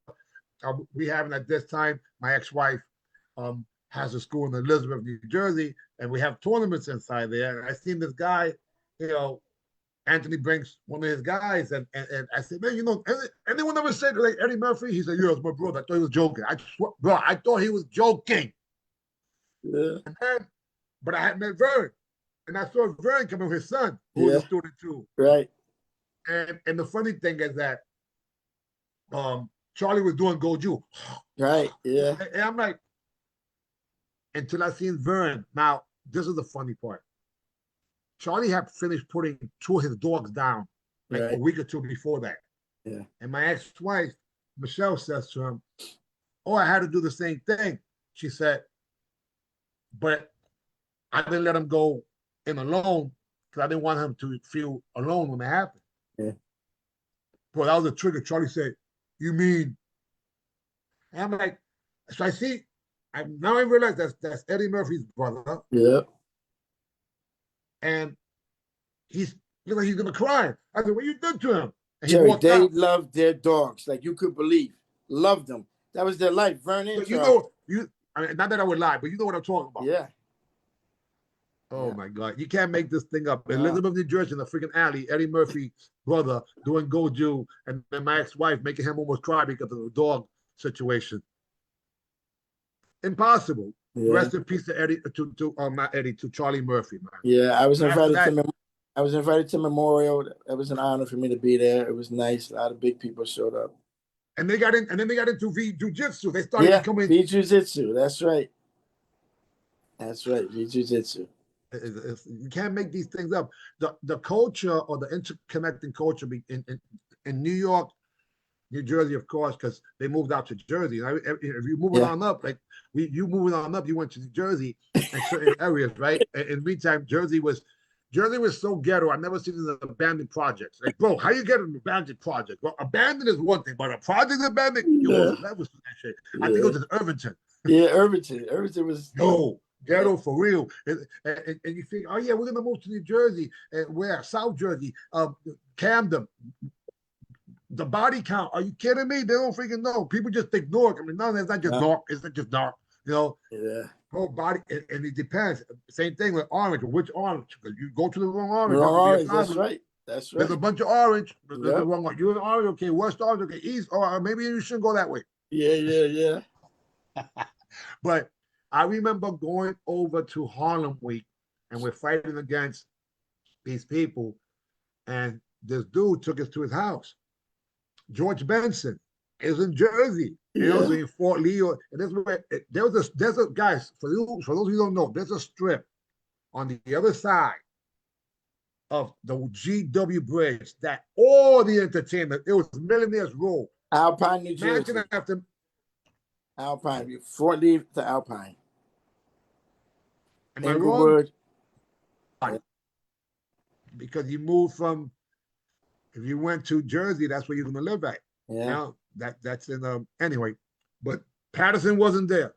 we having at this time, my ex-wife has a school in Elizabeth, New Jersey, and we have tournaments inside there. And I seen this guy, Anthony brings one of his guys, and I said, man, anyone ever said like Eddie Murphy? He said, yeah, it's my brother. I thought he was joking. I thought he was joking. Yeah. But I had met Vern, and I saw Vern coming with his son, who was a student too. Right. And the funny thing is that Charlie was doing Goju. Right. Yeah. And I'm like, until I seen Vern. Now, this is the funny part. Charlie had finished putting 2 of his dogs down like a week or 2 before that. Yeah. And my ex-wife, Michelle, says to him, oh, I had to do the same thing. She said, but I didn't let him go in alone because I didn't want him to feel alone when it happened. Yeah. Boy, that was a trigger. Charlie said, you mean? And I'm like, so I see, now I realize that's Eddie Murphy's brother. Yeah. And he's looks like he's gonna cry. I said, what you did to him? And he Jerry, walked they out. loved their dogs like you could believe. Loved them. That was their life. Vernon. So I mean, not that I would lie, but you know what I'm talking about. Yeah. Oh my God. You can't make this thing up. Elizabeth, New Jersey, in the freaking alley, Eddie Murphy's brother doing Goju, and then my ex-wife making him almost cry because of the dog situation. Impossible. Yeah. Rest in peace to Eddie, to not Eddie, to Charlie Murphy, man. Yeah. After that, I was invited to Memorial. It was an honor for me to be there. It was nice. A lot of big people showed up. and they got in, and then they got into jiu-jitsu. They started Yeah. becoming. V Jiu-Jitsu. That's right. That's right. V Jiu-Jitsu. You can't make these things up. The culture or the interconnecting culture in New York, New Jersey, of course, because they moved out to Jersey. If you moving Yeah. on up, like you moving on up, you went to New Jersey and certain areas, right? In the meantime, Jersey was so ghetto. I've never seen an abandoned projects. Like, bro, how you get an abandoned project? Well, abandoned is one thing, but a project abandoned, you go Yeah. to levels to that shit. I think it Yeah. was in Irvington. Yeah. Irvington. Irvington was. Yo, ghetto for real. And you think, oh yeah, we're gonna move to New Jersey. And where? South Jersey, Camden. The body count. Are you kidding me? They don't freaking know. People just ignore it. I mean, no, it's not just dark. It's not just dark. You know, Yeah. whole body, and it depends. Same thing with orange. Which orange? Because you go to the wrong orange. Wrong orange. That's right. That's right. There's a bunch of orange. There's Yep. the wrong one. You're in orange. Okay, west orange. Okay, east. Or maybe you shouldn't go that way. Yeah. Yeah. Yeah. But I remember going over to Harlem Week, and we're fighting against these people, and this dude took us to his house. George Benson is in Jersey. Yeah. So in Fort Lee, and that's where there's a guys for those who don't know, there's a strip on the other side of the GW Bridge that all the entertainment, it was Millionaires Row. Alpine, New Jersey. Imagine after Alpine, Fort Lee to Alpine. Am I Inglewood. wrong? Because you moved from, if you went to Jersey, that's where you're going to live at. Yeah. Now that's in anyway. But Patterson wasn't there.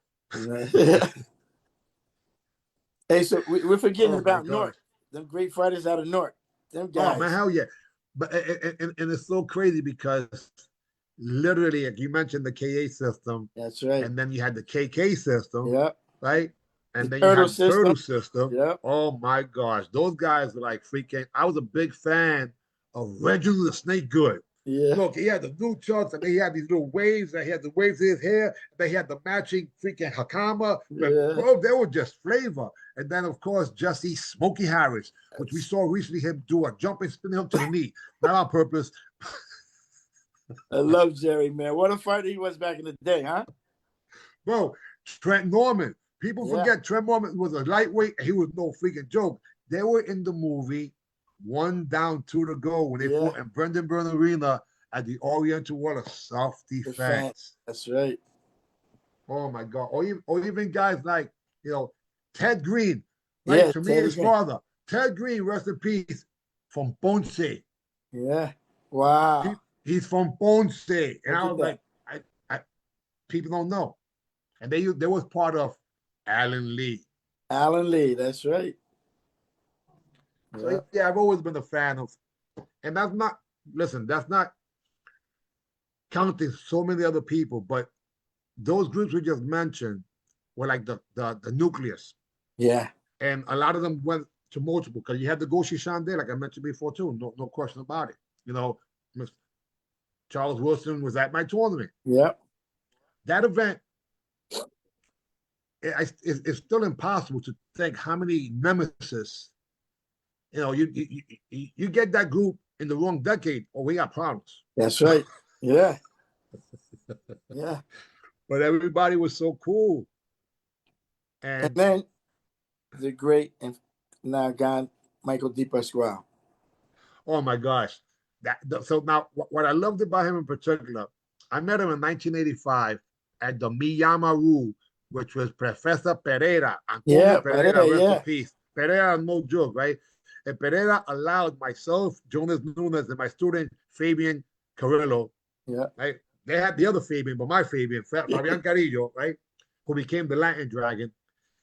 Hey, so we're forgetting about North. Them great fighters out of North. Them guys. Oh man, hell yeah! But and it's so crazy because literally, like you mentioned the KA system. That's right. And then you had the KK system. Yep. Right. And then Turtle you had the Turtle system. Yep. Oh my gosh, those guys were like freaking. I was a big fan of Reginald the Snake Good. Yeah. Look, he had the blue chucks and he had these little waves, and he had the waves in his hair. They had the matching freaking hakama. Yeah. Bro, they were just flavor. And then, of course, Jesse Smokey Harris, which we saw recently him do a jumping spinning hook to the knee. Not on purpose. I love Jerry, man. What a fighter he was back in the day, huh? Bro, Trent Norman. People forget Trent Norman was a lightweight. He was no freaking joke. They were in the movie One Down, Two to Go when they fought in Brendan Byrne Arena at the Oriental Wall of Self-Defense. That's right. Oh my God. Or even guys like, Ted Green. Like to me, his father. Ted Green, rest in peace, from Ponce. Yeah. Wow. He's from Ponce. And I was like, I people don't know. And they was part of Alan Lee. Alan Lee, that's right. So yeah, I've always been a fan of, and that's not counting so many other people, but those groups we just mentioned were like the nucleus. Yeah. And a lot of them went to multiple, because you had the Goshi Shande, like I mentioned before too, no question about it. Charles Wilson was at my tournament. Yeah. That event, it's still impossible to think how many nemesis. You get that group in the wrong decade, or we got problems. That's right. Yeah. Yeah. But everybody was so cool. And then the great and now gone Michael Di Pasquale. Oh my gosh. So now what I loved about him in particular, I met him in 1985 at the Miyamaru, which was Professor Pereira. Antonio Pereira, rest in peace. Pereira, no joke, right? And Pereira allowed myself, Jonas Nunes, and my student Fabian Carrillo. Yeah. Right? They had the other Fabian, but my Fabian, Fabian Carrillo, right? Who became the Latin Dragon.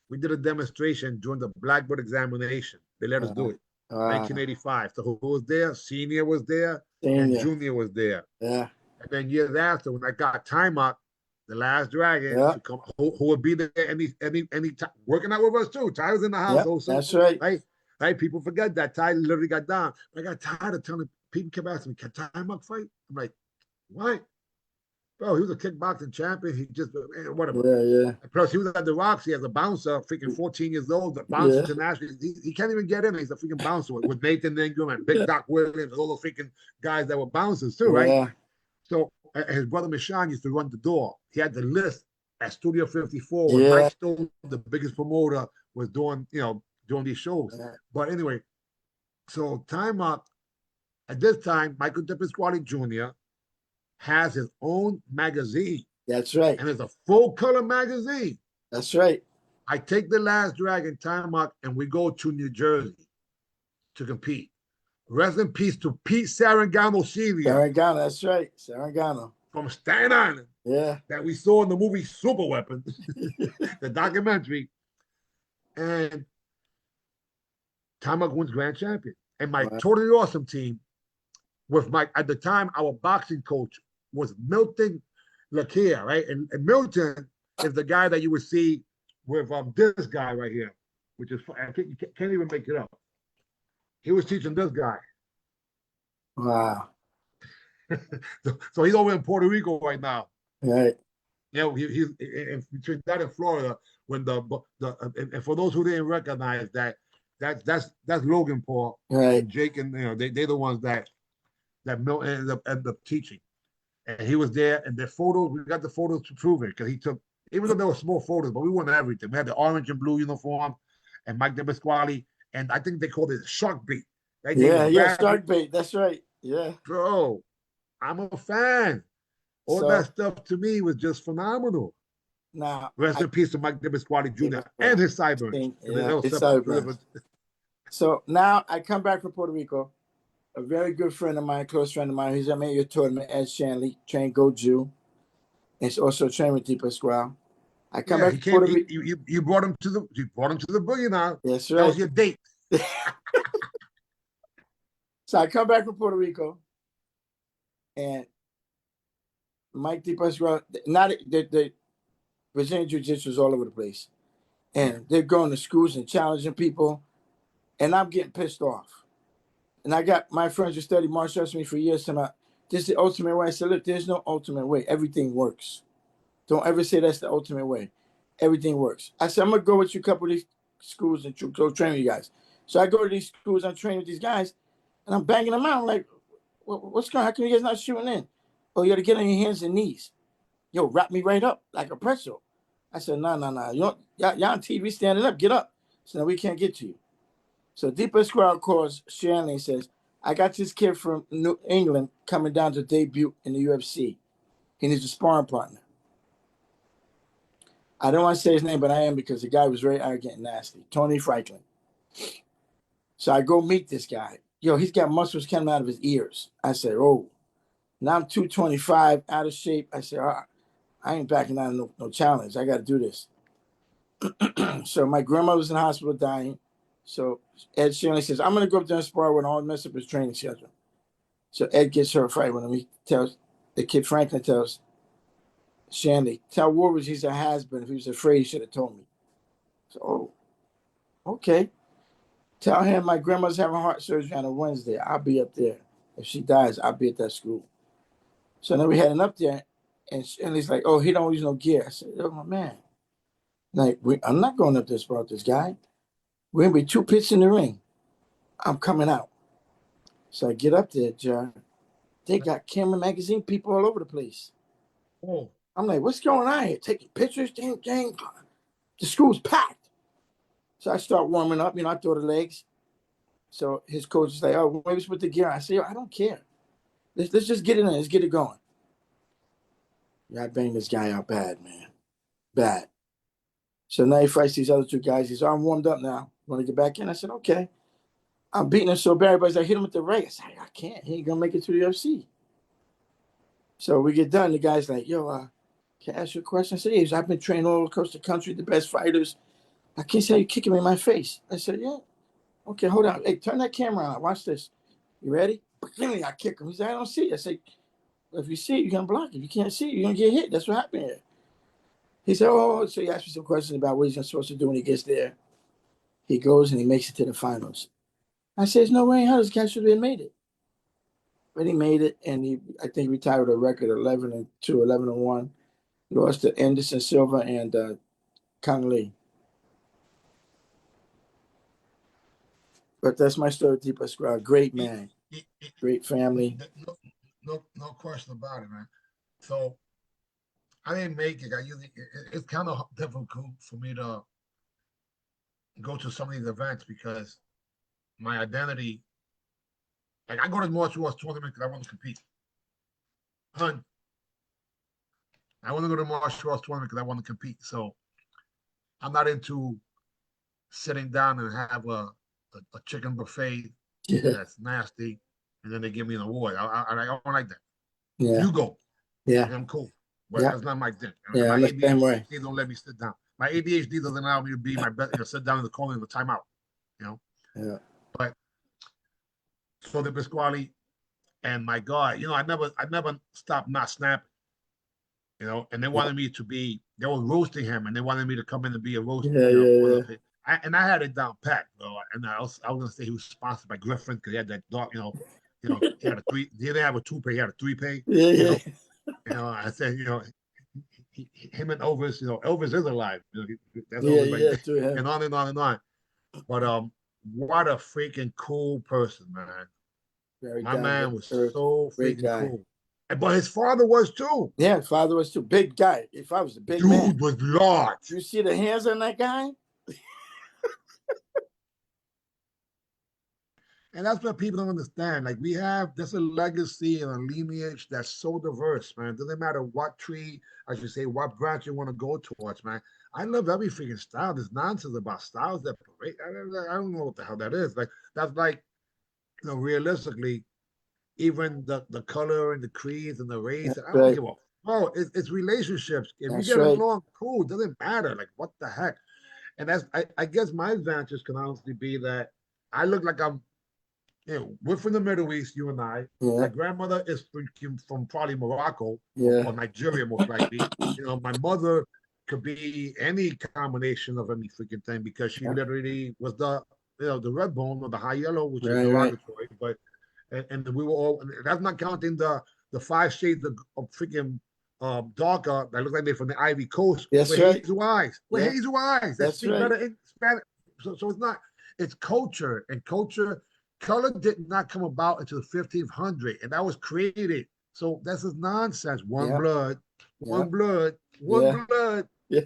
We did a demonstration during the Blackbird examination. They let us do it. 1985. So who was there? Senior was there, and Junior was there. Yeah. And then years after, when I got time out, the last Dragon to come, who would be there any time, working out with us too. Ty was in the house also. That's right. Right. People forget that Ty literally got down. I got tired of telling people, kept asking me, can Ty Muck fight? I'm like, what? Bro, he was a kickboxing champion. He just whatever. Yeah, yeah, And plus, he was at the Roxy as a bouncer, freaking 14 years old, the bounce yeah, internationally. He can't even get in. He's a freaking bouncer with Nathan Ingram and Big Doc Williams, all those freaking guys that were bouncers too, right? yeah, So his brother Michon used to run the door. He had the list at Studio 54 when yeah. Mike Stone, the biggest promoter, was doing these shows. Yeah. But anyway, so time up. At this time, Michael DePasquale Jr. has his own magazine, That's right. and it's a full color magazine. That's right. I take the Last Dragon time out, and we go to New Jersey to compete. Rest in peace to Pete Sarangano Sr. Sarangano, that's right. Sarangano. from Staten Island Yeah. that we saw in the movie Super Weapon, the documentary. And Tamac wins grand champion. And my totally awesome team with at the time, our boxing coach was Milton Lakia, right? And Milton is the guy that you would see with this guy right here, which is, you can't even make it up. He was teaching this guy. Wow. So he's over in Puerto Rico right now. Right. You know, he's between that and Florida. When and for those who didn't recognize that's Logan Paul, right, and Jake, and they're the ones that Milton ended up teaching, and he was there. And the photos, we got the photos to prove it, because he took, even though they were small photos, but we won everything. We had the orange and blue uniform, and Mike DePasquale, and I think they called it Shark Bait. Right? Yeah, Shark Bait. That's right. Yeah, bro, I'm a fan. All that stuff to me was just phenomenal. Now, rest in peace to Mike DePasquale Jr. and his sideburns. So now I come back from Puerto Rico. A very good friend of mine, close friend of mine, he's at your tournament, Ed Shanley, trained Goju. And he's also trained with DePasquale. I come back to Puerto Rico. You brought him to the boogie now. That's right. That was your date. So I come back from Puerto Rico, and Mike DePasquale, not the Brazilian Jiu-Jitsu is all over the place. And they're going to schools and challenging people, and I'm getting pissed off. And I got my friends who studied martial arts with me for years saying, this is the ultimate way. I said, look, there's no ultimate way. Everything works. Don't ever say that's the ultimate way. Everything works. I said, I'm going to go with you a couple of these schools and go train with you guys. So I go to these schools, I'm training with these guys, and I'm banging them out. I'm like, what's going on? How come you guys not shooting in? Oh, you got to get on your hands and knees. Yo, wrap me right up like a pretzel. I said, no. Y'all on TV standing up. Get up. So now we can't get to you. So DePasquale calls Shanley and says, I got this kid from New England coming down to debut in the UFC. He needs a sparring partner. I don't want to say his name, but I am, because the guy was very arrogant and nasty. Tony Franklin. So I go meet this guy. Yo, he's got muscles coming out of his ears. I said, oh. Now I'm 225, out of shape. I said, I ain't backing out of no challenge. I got to do this. So my grandma was in the hospital dying. So Ed Shanley says, I'm going to go up there and spar with him. I'll mess up his training schedule. So Ed gets her a fight with him. He tells, the kid Franklin tells Shanley, tell Woolridge he's a has-been. If he was afraid, he should have told me. So, okay. Tell him my grandma's having heart surgery on a Wednesday. I'll be up there. If she dies, I'll be at that school. So then we had him up there, and he's like, oh, he don't use no gear. I said, oh, my man. Like, I'm not going up there to spar with this guy. We're going to be 2 pits in the ring. I'm coming out. So I get up there, John. They got camera magazine people all over the place. Oh. I'm like, what's going on here? Taking pictures, dang. The school's packed. So I start warming up. I throw the legs. So his coach is like, oh, maybe put the gear on. I say, I don't care. Let's just get it in. Let's get it going. Yeah, I banged this guy out bad, man. Bad. So now he fights these other 2 guys. He's I'm warmed up now. Want to get back in? I said, okay. I'm beating him so bad, but I hit him with the right. I said, I can't. He ain't going to make it to the UFC. So we get done. The guy's like, yo, can I ask you a question? I said, yeah. I've been training all across the country, the best fighters. I can't say you're kicking me in my face. I said, yeah. Okay, hold on. Hey, turn that camera on. Watch this. You ready? I kick him. He said, I don't see it. I said, if you see it, you're going to block it. If you can't see it, you're going to get hit. That's what happened here. He said, oh, so he asked me some questions about what he's supposed to do when he gets there. He goes and he makes it to the finals. I said, there's no way how this guy should have made it. but he made it, and I think he retired with a record 11-2, 11-1. Lost to Anderson Silva and Kang Lee. But that's my story, Deepa Squad. Great man, great family. No question about it, man. So I didn't make it. It's kind of difficult for me to go to some of these events because my identity, like I go to martial arts tournament because I want to compete. Hun, I want to go to martial arts tournament because I want to compete. So I'm not into sitting down and have a chicken buffet that's nasty, and then they give me an award. I don't like that. Yeah. You go. Yeah. And I'm cool. But that's not my thing. Yeah, my I'm the same way. ADHD don't let me sit down. My ADHD doesn't allow me to be my best, sit down in the corner in the timeout. Yeah. But so the Pasquale and my God, I never stopped not snapping. And they wanted me to be, they were roasting him, and they wanted me to come in and be a roast. Yeah. And I had it down pat, bro. And I was gonna say he was sponsored by Griffin because he had that dog, he had a three. He didn't have a 2-pay, he had a 3-pay. Yeah. I said, him and Elvis, Elvis is alive. That's and on and on and on. But what a freaking cool person, man. My man was so freaking cool. But his father was too. Yeah, his father was too. Big guy. If I was a big dude man. was large. You see the hands on that guy? And that's what people don't understand. Like there's a legacy and a lineage that's so diverse, man. It doesn't matter what tree, I should say, what branch you want to go towards, man. I love every freaking style. There's nonsense about styles that parade. I don't know what the hell that is. Like that's like, realistically, even the color and the creeds and the race. I don't give a bro. It's relationships. If you get along, cool. It doesn't matter. Like what the heck? And that's I guess my advantage can honestly be that I look like I'm. We're from the Middle East, you and I. Yeah. My grandmother is from probably Morocco or Nigeria, most likely. My mother could be any combination of any freaking thing because she literally was the red bone or the high yellow, which is derogatory. But and we were all. That's not counting the 5 shades of freaking darker that look like they're from the Ivy Coast with hazel eyes. With hazel eyes that speak better in Spanish. So it's not. It's culture, and culture. Color did not come about until 1500, and that was created. So this is nonsense. One blood. Yeah.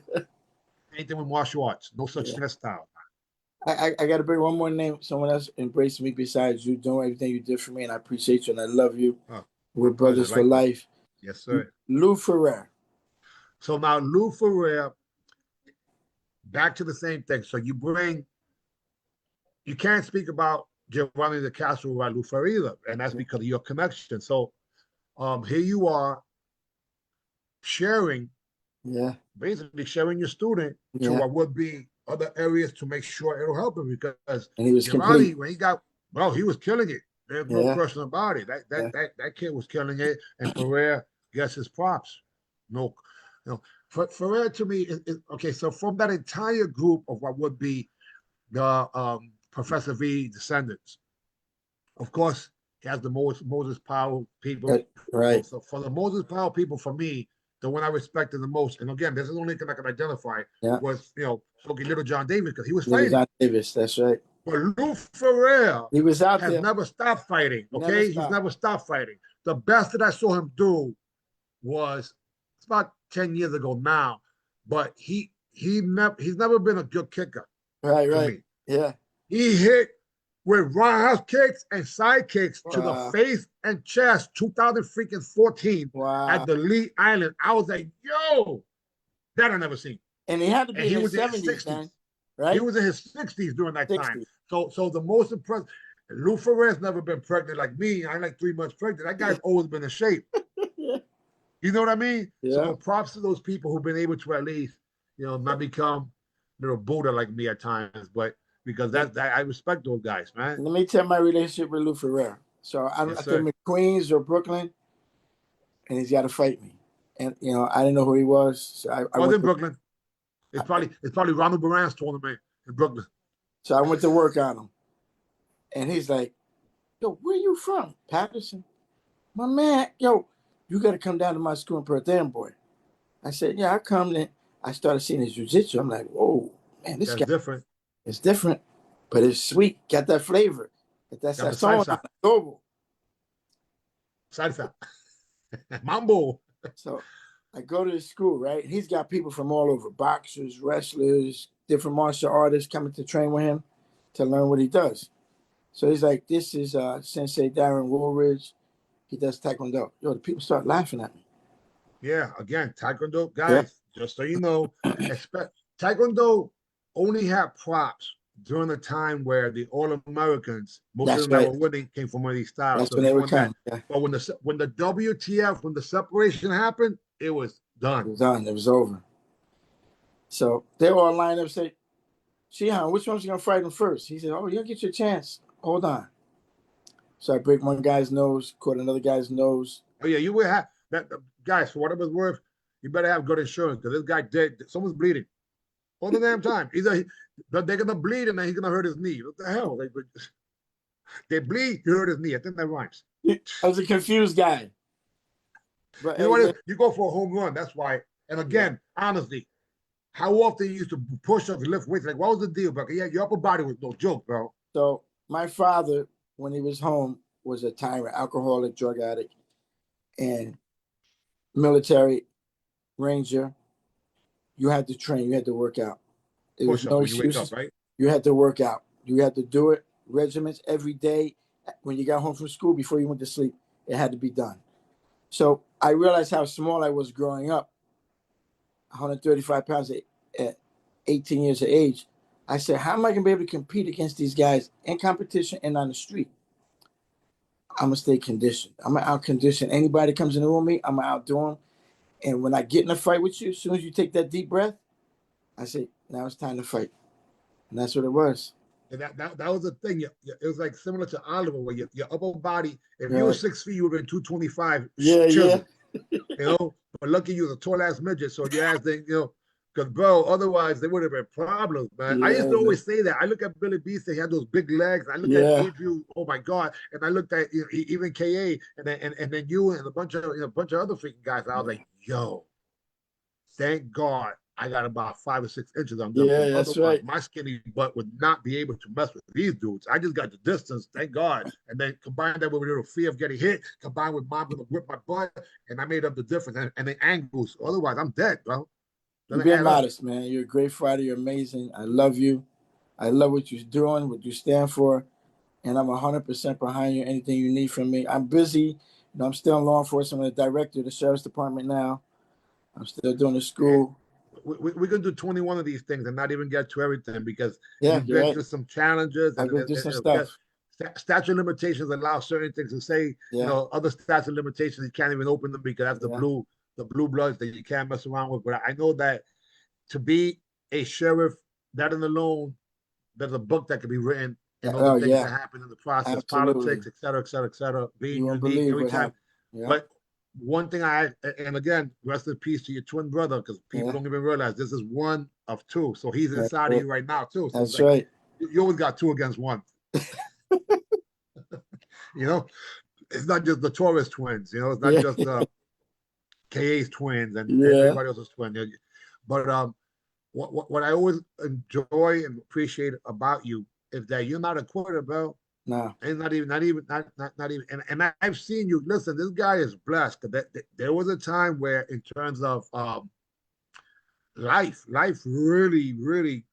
Anything with martial arts. No such thing as style. I got to bring one more name. Someone else embraced me besides you, doing everything you did for me, and I appreciate you, and I love you. We're brothers for life. Yes, sir. Lou Ferrer. So now Lou Ferrer, back to the same thing. So you can't speak about Giovanni de Castro without Lou Ferrer either, and that's because of your connection. So here you are sharing, basically sharing your student to what would be other areas to make sure it'll help him because Giovanni, when he was killing it. There's no question about it. That kid was killing it, and Ferrer gets his props. Ferrer to me is okay. So from that entire group of what would be the Professor V descendants, of course, he has the Moses Powell people. Right. So for the Moses Powell people, for me, the one I respected the most, and again, this is the only thing I can identify, was Little John Davis because he was fighting. John Davis, that's right. But Lou Ferrer, he was out has there. Never stopped fighting. Okay, he's never stopped fighting. The best that I saw him do was it's about 10 years ago now, but he's never been a good kicker. Right. Yeah. He hit with roundhouse kicks and side kicks to the face and chest. 2014 at the Lee Island. I was like, yo, that I never seen. And he had to be in his 70s, man. Right? He was in his 60s during that time. So the most impressive. Lou Ferrer's never been pregnant like me. I'm like 3 months pregnant. That guy's always been in shape. You know what I mean? Yeah. So props to those people who've been able to at least, not become little Buddha like me at times, but because I respect those guys, man. Let me tell my relationship with Lou Ferrer. So I came in Queens or Brooklyn, and he's got to fight me. And I didn't know who he was. So I was in Brooklyn. It's probably Ronald Moran's tournament in Brooklyn. So I went to work on him, and he's like, "Yo, where you from, Patterson?" My man, yo, you got to come down to my school in Perth Amboy. I said, yeah, I come. Then I started seeing his jiu-jitsu. I'm like, whoa, man, this That's guy different. is different, but it's sweet. Got that flavor. Got that Got the sazon on salsa, it. Adobo. salsa, mambo. So I go to his school, right? He's got people from all over, boxers, wrestlers, different martial artists coming to train with him to learn what he does. So he's like, this is Sensei Darren Woolridge. He does Taekwondo. Yo, the people start laughing at me. Yeah, again, Taekwondo Yeah. guys. Just so you know, expect Taekwondo only had props during the time where the All Americans, most of That's them that right. were winning, came from one of these styles. That's So when if they you would want that, come. Yeah. but when the WTF, when the separation happened, it was It done. was done. It was over. So they all lined up, say, Shihan, which one's going to fight him first? He said, oh, you'll get your chance. Hold on. So I break one guy's nose, caught another guy's nose. Oh yeah, you would have that, guys. For whatever it's worth, you better have good insurance because this guy dead. Someone's bleeding all the damn time. Either they're gonna bleed and then he's gonna hurt his knee. What the hell? They bleed, you hurt his knee. I think that rhymes. I was a confused guy. But You know hey, what? You go for a home run. That's why. And yeah. again, honestly, how often you used to push up, lift weights? Like, what was the deal, bro? Yeah, your upper body was no joke, bro. So my father, when he was home, was a tyrant, alcoholic, drug addict, and military ranger. You had to train. You had to work out. There was Push no ups when you wake up, excuses. right? You had to work out. You had to do it. Regiments every day. When you got home from school, before you went to sleep, it had to be done. So I realized how small I was growing up, 135 pounds at 18 years of age. I said, how am I going to be able to compete against these guys in competition and on the street? I'm going to stay conditioned. I'm going to out-condition anybody that comes in the room with me. I'm going to outdo them. And when I get in a fight with you, as soon as you take that deep breath, I say, now it's time to fight. And that's what it was. And that was the thing. It was like similar to Oliver, where your upper body, if you were Right. 6 feet, you would have been 225 Yeah, yeah. chisel, you know. But lucky you was a tall ass midget, so your ass didn't, because bro, otherwise there would have been problems, man. I used Yeah, to man. always say that. I look at Billy Beast, he had those big legs. I looked at Yeah. Adrian, oh my god, and I looked at even KA, and then you and a bunch of other freaking guys. I was like, yo, thank God I got about 5 or 6 inches on them Yeah, because that's otherwise right. my skinny butt would not be able to mess with these dudes. I just got the distance, thank God. And then combine that with a little fear of getting hit, combined with mom gonna whip my butt, and I made up the difference and the angles. Otherwise, I'm dead, bro. You're Doesn't being add up. modest, man. You're a great fighter. You're amazing. I love you. I love what you're doing, what you stand for. And I'm 100% behind you. Anything you need from me. I'm busy. I'm still in law enforcement. I'm the director of the sheriff's department now. I'm still doing the And school. we're gonna do 21 of these things and not even get to everything because Yeah, you've you're been right. through some challenges I've been through some and stuff. statute of limitations allow certain things to say, Yeah, other statute of limitations you can't even open them because that's yeah. the blue bloods that you can't mess around with. But I know that to be a sheriff, that in alone, there's a book that could be written and all the Oh, things that yeah. happen in the process, Absolutely. politics, et cetera, et cetera, et cetera, You being won't unique believe every what time. happened. Yeah, But one thing and again, rest in peace to your twin brother, because people yeah. don't even realize this is one of two. So he's inside of you right now, too. So it's That's like right. you always got two against one. You know, it's not just the Taurus twins, it's not Yeah, just KA's twins and yeah. everybody else's twin. But what I always enjoy and appreciate about you is that you're not a quitter, bro. No. And not even. And I've seen you. Listen, this guy is blessed. There was a time where, in terms of life really, really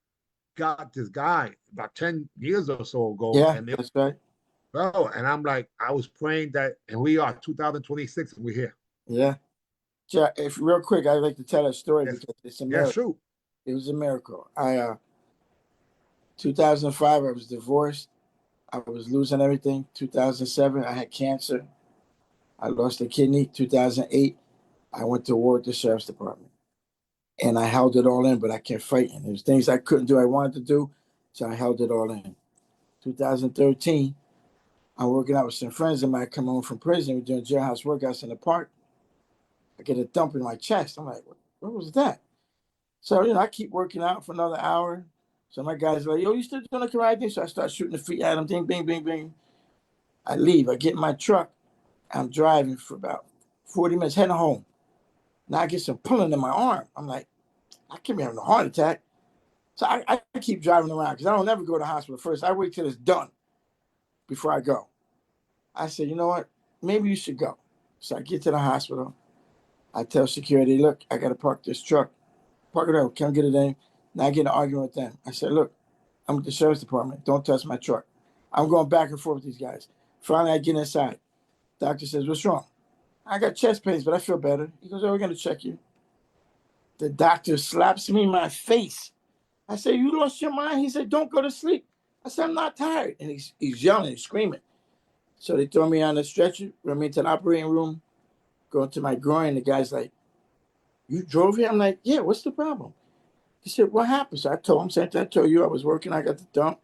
got this guy about 10 years or so ago, Yeah, and that's right. bro, and I'm like, I was praying that, and we are 2026, and we're here. Yeah. Jack, if real quick, I'd like to tell a story Yes, because it's a yes, miracle. shoot. It was a miracle. 2005, I was divorced. I was losing everything. 2007, I had cancer. I lost a kidney. 2008, I went to war with the sheriff's department. And I held it all in, but I kept fighting. There was things I couldn't do, I wanted to do, so I held it all in. 2013, I'm working out with some friends of mine coming home from prison. We're doing jailhouse workouts in the park. I get a dump in my chest. I'm like, what was that? So, I keep working out for another hour. So my guys are like, yo, you still doing the karate thing? So I start shooting the feet at them. Ding, bing, bing, bing. I leave. I get in my truck. I'm driving for about 40 minutes, heading home. Now I get some pulling in my arm. I'm like, I can't be having a heart attack. So I keep driving around because I don't ever go to the hospital first. I wait till it's done before I go. I said, you know what? Maybe you should go. So I get to the hospital. I tell security, look, I got to park this truck. Park it out. Can't get it in. Now I get in an argument with them. I said, look, I'm at the sheriff's department. Don't touch my truck. I'm going back and forth with these guys. Finally, I get inside. Doctor says, what's wrong? I got chest pains, but I feel better. He goes, oh, we're going to check you. The doctor slaps me in my face. I said, you lost your mind? He said, don't go to sleep. I said, I'm not tired. And he's yelling, he's screaming. So they throw me on the stretcher, run me into the operating room, go into my groin. The guy's like, you drove here? I'm like, yeah, what's the problem? He said, what happened? So I told him, since I told you I was working, I got the dump.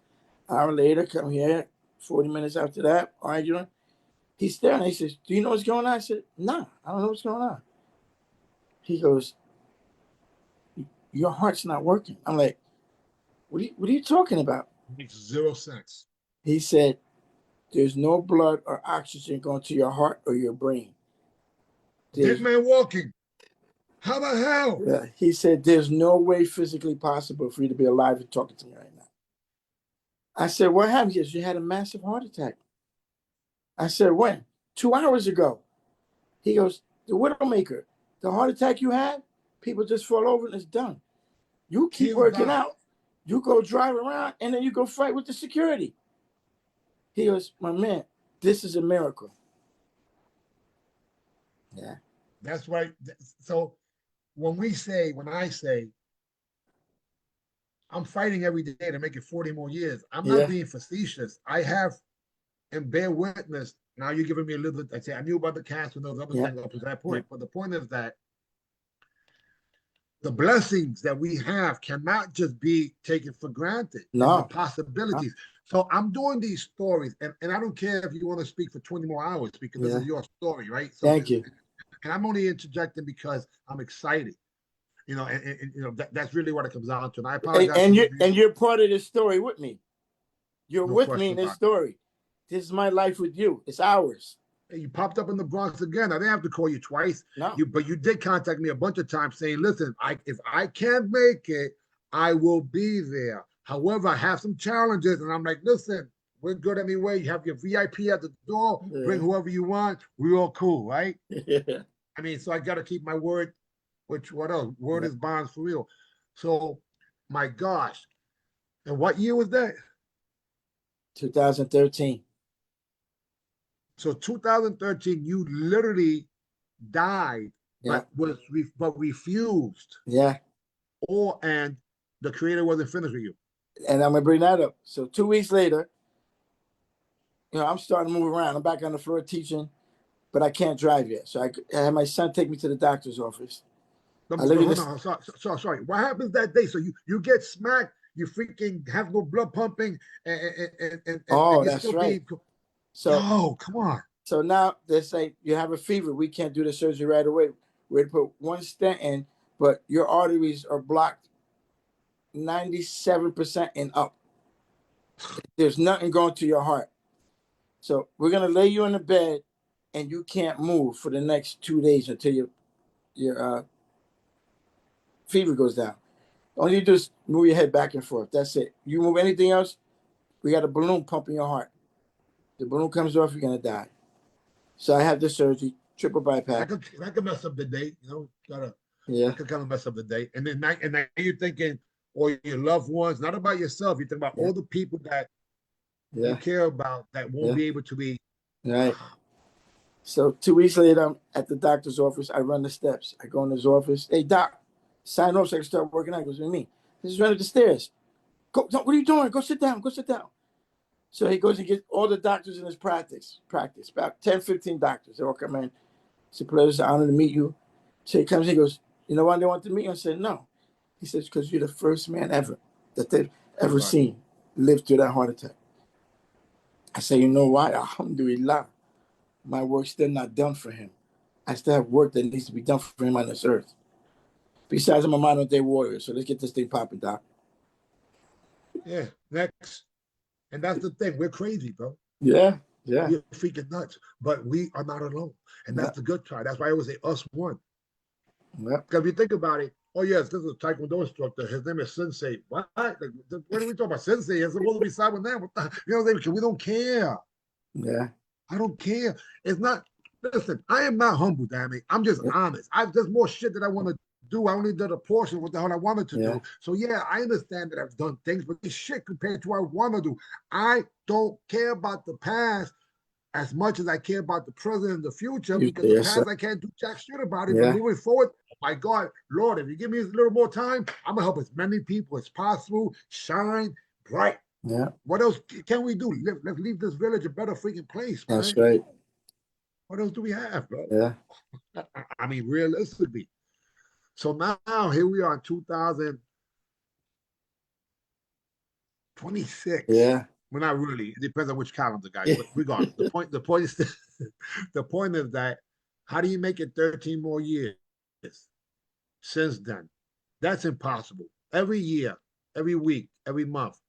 An hour later, come here, 40 minutes after that, arguing. He's staring. He says, do you know what's going on? I said, nah, I don't know what's going on. He goes, your heart's not working. I'm like, what are you talking about? Makes zero sense. He said, there's no blood or oxygen going to your heart or your brain. Dead man walking. How the hell? Yeah, he said, there's no way physically possible for you to be alive and talking to me right now. I said, what happened? He says, you had a massive heart attack. I said, when? 2 hours ago. He goes, the Widowmaker, the heart attack you had, people just fall over and it's done. You keep working out, you go drive around, and then you go fight with the security. He goes, my man, this is a miracle. Yeah. That's right. So when I say, I'm fighting every day to make it 40 more years, I'm not being facetious. I have and bear witness. Now you're giving me a little bit. I say I knew about the cancer and those other things up to that point. But the point is that the blessings that we have cannot just be taken for granted. No. The possibilities. So I'm doing these stories, and I don't care if you want to speak for 20 more hours because this is your story, right? So thank you. And I'm only interjecting because I'm excited. You know, and you know that's really what it comes down to. And I apologize. And you're part of this story with me. You're with me in this story. This is my life with you. It's ours. Hey, you popped up in the Bronx again. I didn't have to call you twice. No. But you did contact me a bunch of times saying, listen, if I can't make it, I will be there. However, I have some challenges. And I'm like, listen, we're good anyway. You have your VIP at the door. Bring whoever you want. We're all cool, right? Yeah. I mean, so I got to keep my word, which what else? Word is bond for real. So, my gosh. And what year was that? 2013. So 2013, you literally died, but refused. Yeah. And the creator wasn't finished with you. And I'm gonna bring that up. So 2 weeks later, I'm starting to move around. I'm back on the floor teaching, but I can't drive yet. So I had my son take me to the doctor's office. Sorry. What happens that day? So you get smacked, you freaking have no blood pumping, and that's right. So come on. So now they say you have a fever. We can't do the surgery right away. We're to put one stent in, but your arteries are blocked 97% and up. There's nothing going to your heart. So we're gonna lay you in the bed, and you can't move for the next 2 days until your fever goes down. All you do is move your head back and forth. That's it. You move anything else, we got a balloon pumping your heart. The balloon comes off, you're gonna die. So I have the surgery, triple bypass. That could mess up the day, That could kind of mess up the day. And then now you're thinking, or your loved ones, not about yourself. You're thinking about all the people that you care about that won't be able to be. Right. So 2 weeks later, I'm at the doctor's office. I run the steps. I go in his office. Hey, doc, sign off so I can start working out. He goes, what do you mean? He just run up the stairs. Go, what are you doing? Go sit down. Go sit down. So he goes and gets all the doctors in his practice, about 10, 15 doctors. They all come in. It's a pleasure, it's an honor to meet you. So he comes, he goes, you know why they want to meet you? I said, no. He says, because you're the first man ever that they've ever seen live through that heart attack. I say, you know why? Alhamdulillah. My work's still not done for him. I still have work that needs to be done for him on this earth. Besides, I'm a modern day warrior. So let's get this thing popping, doc. Yeah, next. And that's the thing. We're crazy, bro. Yeah. Yeah. We're freaking nuts, but we are not alone. And Yeah. that's the good part. That's why I always say us one. Yeah. Because if you think about it, oh yes, this is a Taekwondo instructor. His name is Sensei. What? Like, what are we talking about? Sensei is supposed to be someone there. What the, you know what I'm saying? We don't care. Yeah. I don't care. It's not. Listen, I am not humble, damn it. I'm just honest. There's more shit that I want to do. I only did a portion of what the hell I wanted to Yeah. do. So yeah, I understand that I've done things, but this shit compared to what I want to do. I don't care about the past as much as I care about the present and the future, because the Yes, sir. past I can't do jack shit about it. But Yeah. moving forward, my God, Lord, if you give me a little more time, I'm gonna help as many people as possible shine bright. Yeah. What else can we do? Let's leave this village a better freaking place, That's man. right. What else do we have, bro? Yeah. I mean, realistically. So now here we are in 2026. Yeah. Well, not really. It depends on which calendar, guys. Yeah. But regardless, the point is the point is that how do you make it 13 more years since then? That's impossible. Every year, every week, every month.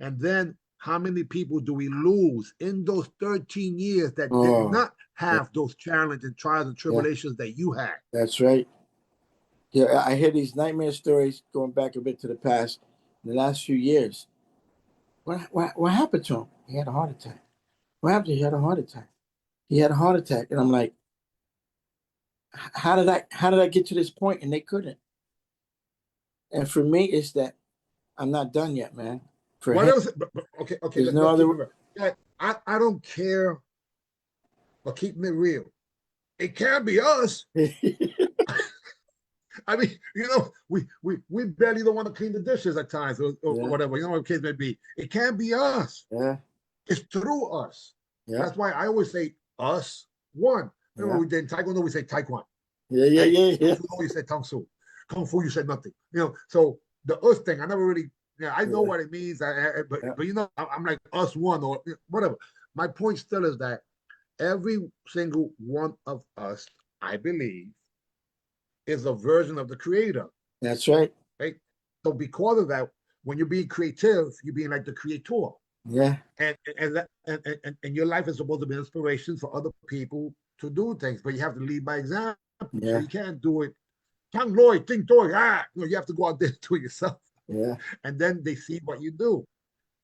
And then how many people do we lose in those 13 years that did Oh. not have those challenges and trials and Yeah. tribulations that you had? That's right. Yeah, I hear these nightmare stories going back a bit to the past in the last few years. What happened to him? He had a heart attack. What happened? He had a heart attack. He had a heart attack, and I'm like, how did I get to this point? And they couldn't. And for me, it's that I'm not done yet, man. For What him, else? Okay, there's no let's keep it other. real. I don't care, but keeping it real. It can't be us. I mean, we barely don't want to clean the dishes at times, or Yeah. whatever, what the case may be. It can't be us. Yeah. It's through us. Yeah. That's why I always say us one. Remember, Yeah. we did in Taekwondo, we say Taekwondo. Yeah. Right? Yeah. Yeah. Kung Fu, you said Kung Fu. Kung Fu, you said nothing. So the us thing, I never really, I know Yeah. what it means, but Yeah. I'm like us one or whatever. My point still is that every single one of us, I believe, is a version of the creator. That's right. Right? So because of that, when you're being creative, you're being like the creator. Yeah. And your life is supposed to be inspiration for other people to do things, but you have to lead by example. So Yeah. you can't do it. Tang Loy, think toy, you have to go out there and do it yourself. Yeah. And then they see what you do.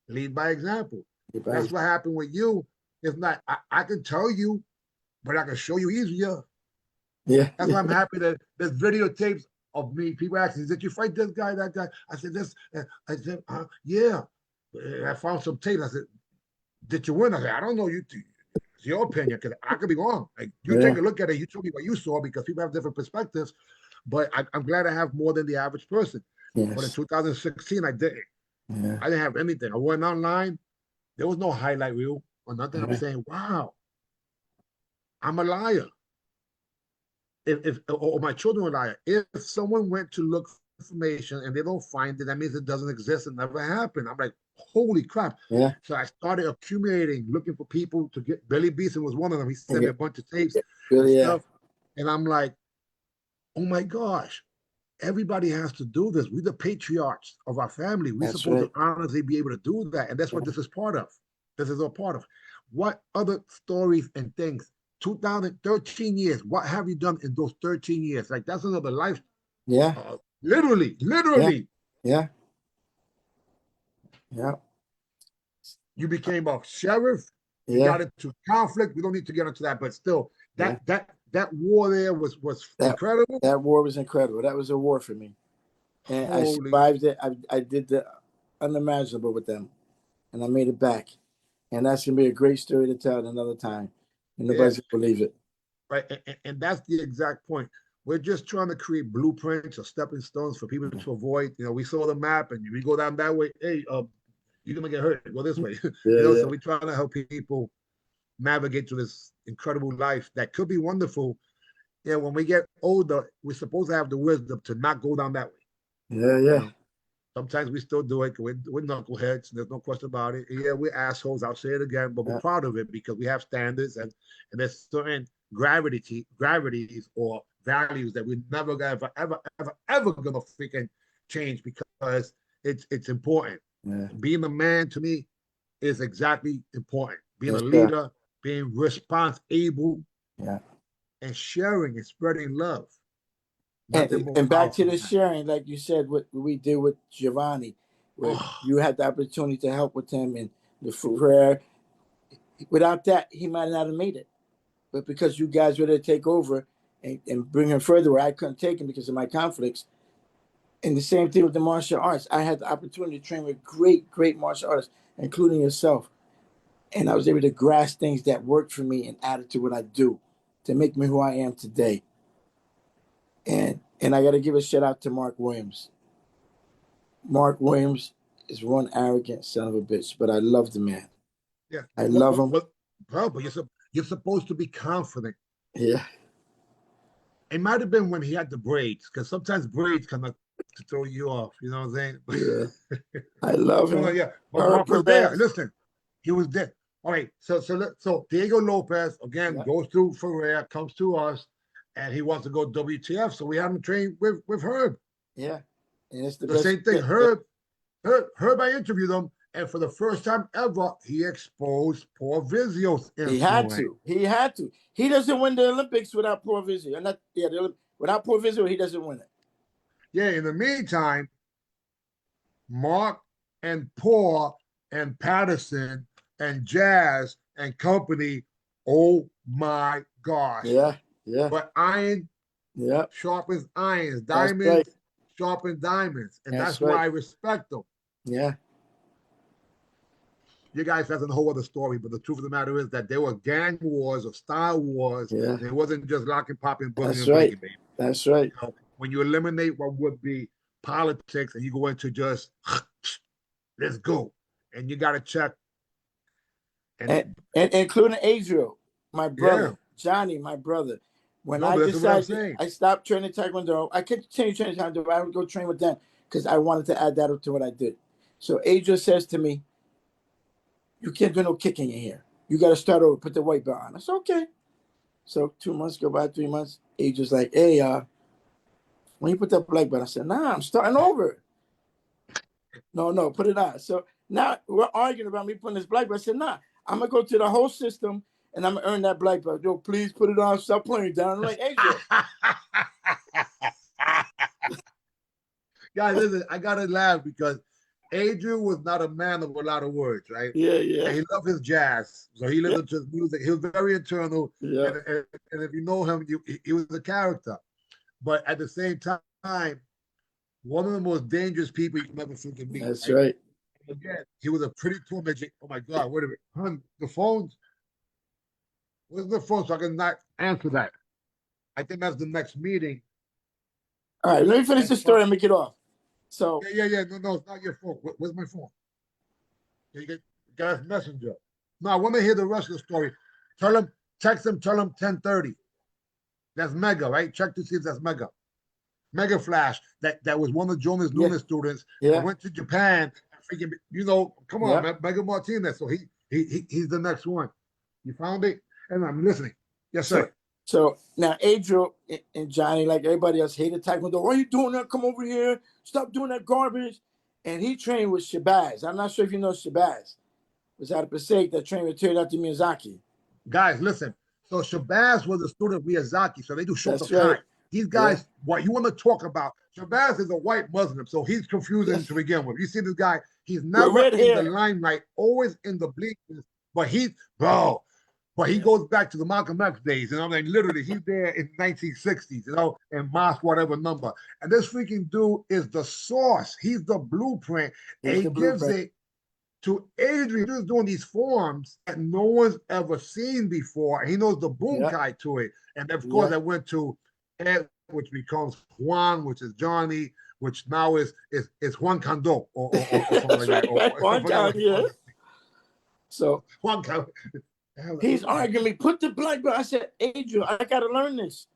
Lead by example. Goodbye. That's what happened with you. It's not, I can tell you, but I can show you easier. Yeah. That's why I'm happy that there's videotapes of me. People asking, did you fight this guy, that guy? I said, this. I said, yeah. I found some tape. I said, did you win? I said, I don't know. It's your opinion, because I could be wrong. Like, you take a look at it, you tell me what you saw, because people have different perspectives. But I'm glad I have more than the average person. Yes. But in 2016, I didn't. Yeah. I didn't have anything. I went online. There was no highlight reel or nothing. Yeah. I'm saying, wow, I'm a liar. If or my children were liar. If someone went to look for information and they don't find it, that means it doesn't exist. It never happened. I'm like, holy crap. Yeah. So I started accumulating, looking for people to get. Billy Beeson was one of them. He sent me a bunch of tapes and stuff. And I'm like, oh my gosh, everybody has to do this. We're the patriarchs of our family. We're supposed to honestly be able to do that. And that's what this is part of. This is all part of. What other stories and things? 2013 years. What have you done in those 13 years? Like, that's another life. Yeah. Literally. Yeah. Yeah. You became a sheriff. You got into conflict. We don't need to get into that, but still, that war there was incredible. That war was incredible. That was a war for me, and I survived it. I did the unimaginable with them, and I made it back. And that's gonna be a great story to tell at another time. And nobody's gonna believe it. Right, and that's the exact point. We're just trying to create blueprints or stepping stones for people to avoid. We saw the map, and we go down that way. Hey, you're gonna get hurt. Go this way. So we're trying to help people navigate through this incredible life that could be wonderful. Yeah, when we get older, we're supposed to have the wisdom to not go down that way. Yeah. Sometimes we still do it. We're knuckleheads. There's no question about it. Yeah, we're assholes. I'll say it again, but we're proud of it because we have standards, and there's certain gravities or values that we're never ever gonna freaking change, because it's important. Being a man, to me, is exactly important. Being a leader, being responsible, Yeah. and sharing and spreading love. Nothing And more and back to powerful the than that. sharing, like you said, what we did with Giovanni, where Oh, you had the opportunity to help with him and the prayer. Without that, he might not have made it. But because you guys were there to take over and bring him further where I couldn't take him because of my conflicts. And the same thing with the martial arts. I had the opportunity to train with great, great martial artists, including yourself. And I was able to grasp things that worked for me and add it to what I do to make me who I am today. And I got to give a shout out to Mark Williams. Mark Williams is one arrogant son of a bitch, but I love the man. yeah. I But what, love what, him. what, bro, but you're supposed to be confident. Yeah, It might have been when he had the braids, because sometimes braids kind of to throw you off. You know what I'm saying? yeah. I love No, no, him. yeah. But Her Mark was there. Perez. Listen, he was there. All right. So Diego Lopez again Yeah, goes through Ferrer, comes to us, and he wants to go WTF. So we have him train with Herb. yeah. And it's the The best. same thing. Yeah, yeah. Herb. I interviewed him, and for the first time ever, he exposed Paul Vizio's He had influence. to. He had to. He doesn't win the Olympics without poor Vizio. Not yeah, without poor Vizio, he doesn't win it. Yeah. In the meantime, Mark and Paul and Patterson and Jazz and company. Oh my gosh! Yeah, yeah, But iron yeah. sharpens irons, That's right. diamonds sharpen diamonds, and That's that's why right. I respect them. Yeah, You guys, that's a whole other story, but the truth of the matter is that there were gang wars or style wars, yeah. and it wasn't just locking, popping, booging, That's and right. breaking, baby. That's right. You know, when you eliminate what would be politics and you go into just let's go, and you got to check. And And including Adriel, my yeah, brother, Johnny, my brother. When no, I but that's what I'm decided saying. I stopped training Taekwondo, I continued training Taekwondo, but I would go train with them because I wanted to add that up to what I did. So Adriel says to me, "You can't do no kicking in here. You got to start over, put the white belt on." I said, "Okay." So 2 months go by, 3 months. Adriel's like, "Hey, when you put that black belt," I said, "Nah, I'm starting over." No, no, put it on. So now we're arguing about me putting this black belt. I said, "Nah, I'm gonna go to the whole system and I'm gonna earn that black belt." Yo, please put it on. Stop playing, Darren. I'm like, Adriel. Guys, listen, I gotta laugh because Adrian was not a man of a lot of words, right? Yeah, yeah, And he loved his jazz, so he yeah, listened to his music. He was very internal, yeah. and if you know him, he was a character. But at the same time, one of the most dangerous people you can ever freaking meet, That's right? right. Again, he was a pretty cool midget. Oh my God, wait a minute, hun, the phones. Where's the phone so I can not answer that? I think that's the next meeting. All right, let me finish And the story and make it off. So, yeah. No, it's not your phone. Where's my phone? You get guys messenger. No, I want to hear the rest of the story. Tell him, text him, tell him 10:30. That's Mega, right? Check to see if that's Mega. Mega Flash, that was one of Jonas yeah, Luna students that yeah, went to Japan. Freaking, come on, yeah. man, Mega Martinez. So he's the next one. You found it, and I'm listening. Yes, So, sir. so now Adriel and Johnny, like everybody else, hated Taekwondo. Why are you doing that? Come over here. Stop doing that garbage. And he trained with Shabazz. I'm not sure if you know Shabazz. Was out of Passaic that trained with Teriyaki Miyazaki. Guys, listen. So Shabazz was a student of Miyazaki, so they do That's right. Shotokai. These Yeah. guys, what you want to talk about? Shabazz is a white Muslim, so he's confusing Yes. to begin with. You see this guy, he's With never red in the hair. limelight, always in the bleachers, but he Yeah. goes back to the Malcolm X days, literally he's there in 1960s, in Mosque, whatever number. And this freaking dude is the source. He's the blueprint, and He's he the gives blueprint. it to Adrian, who's doing these forms that no one's ever seen before. And he knows the boom Yeah. kai to it. And of course, Yeah. I went to Ed, which becomes Juan, which is Johnny, which now is Juan Cando or something That's like that. right. Right. I One forgot time, what he yeah. called it. So Juan Cando. he's arguing me. Put the black belt. I said, Adriel, I gotta learn this.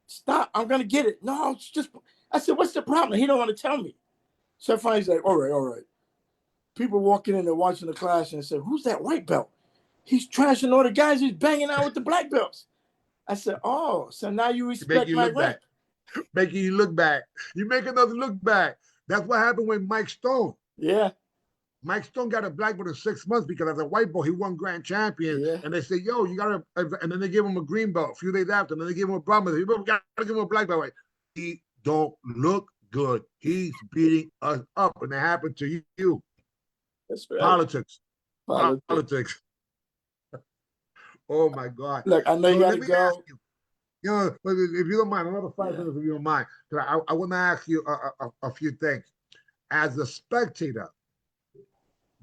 Stop. I'm gonna get it. No, it's just I said, what's the problem? He don't want to tell me. So finally he's like, all right, all right. People walking in and watching the class and said, who's that white belt? He's trashing all the guys he's banging out with the black belts. I said, oh, so now you Make respect you my look rank. back. Making you look back. You making us look back. That's what happened with Mike Stone. Yeah. Mike Stone got a black belt in 6 months because as a white belt, he won grand champion. Yeah. And they say, yo, you got to, and then they give him a green belt a few days after, and then they give him a brown belt. You got to give him a black belt. Right? He don't look good. He's beating us up. And it happened to you. That's right. Politics. Politics. Politics. Oh, my God. Look, I know you got to go. You know, but if you don't mind, another 5 minutes if you don't mind. I want to ask you a few things. As a spectator,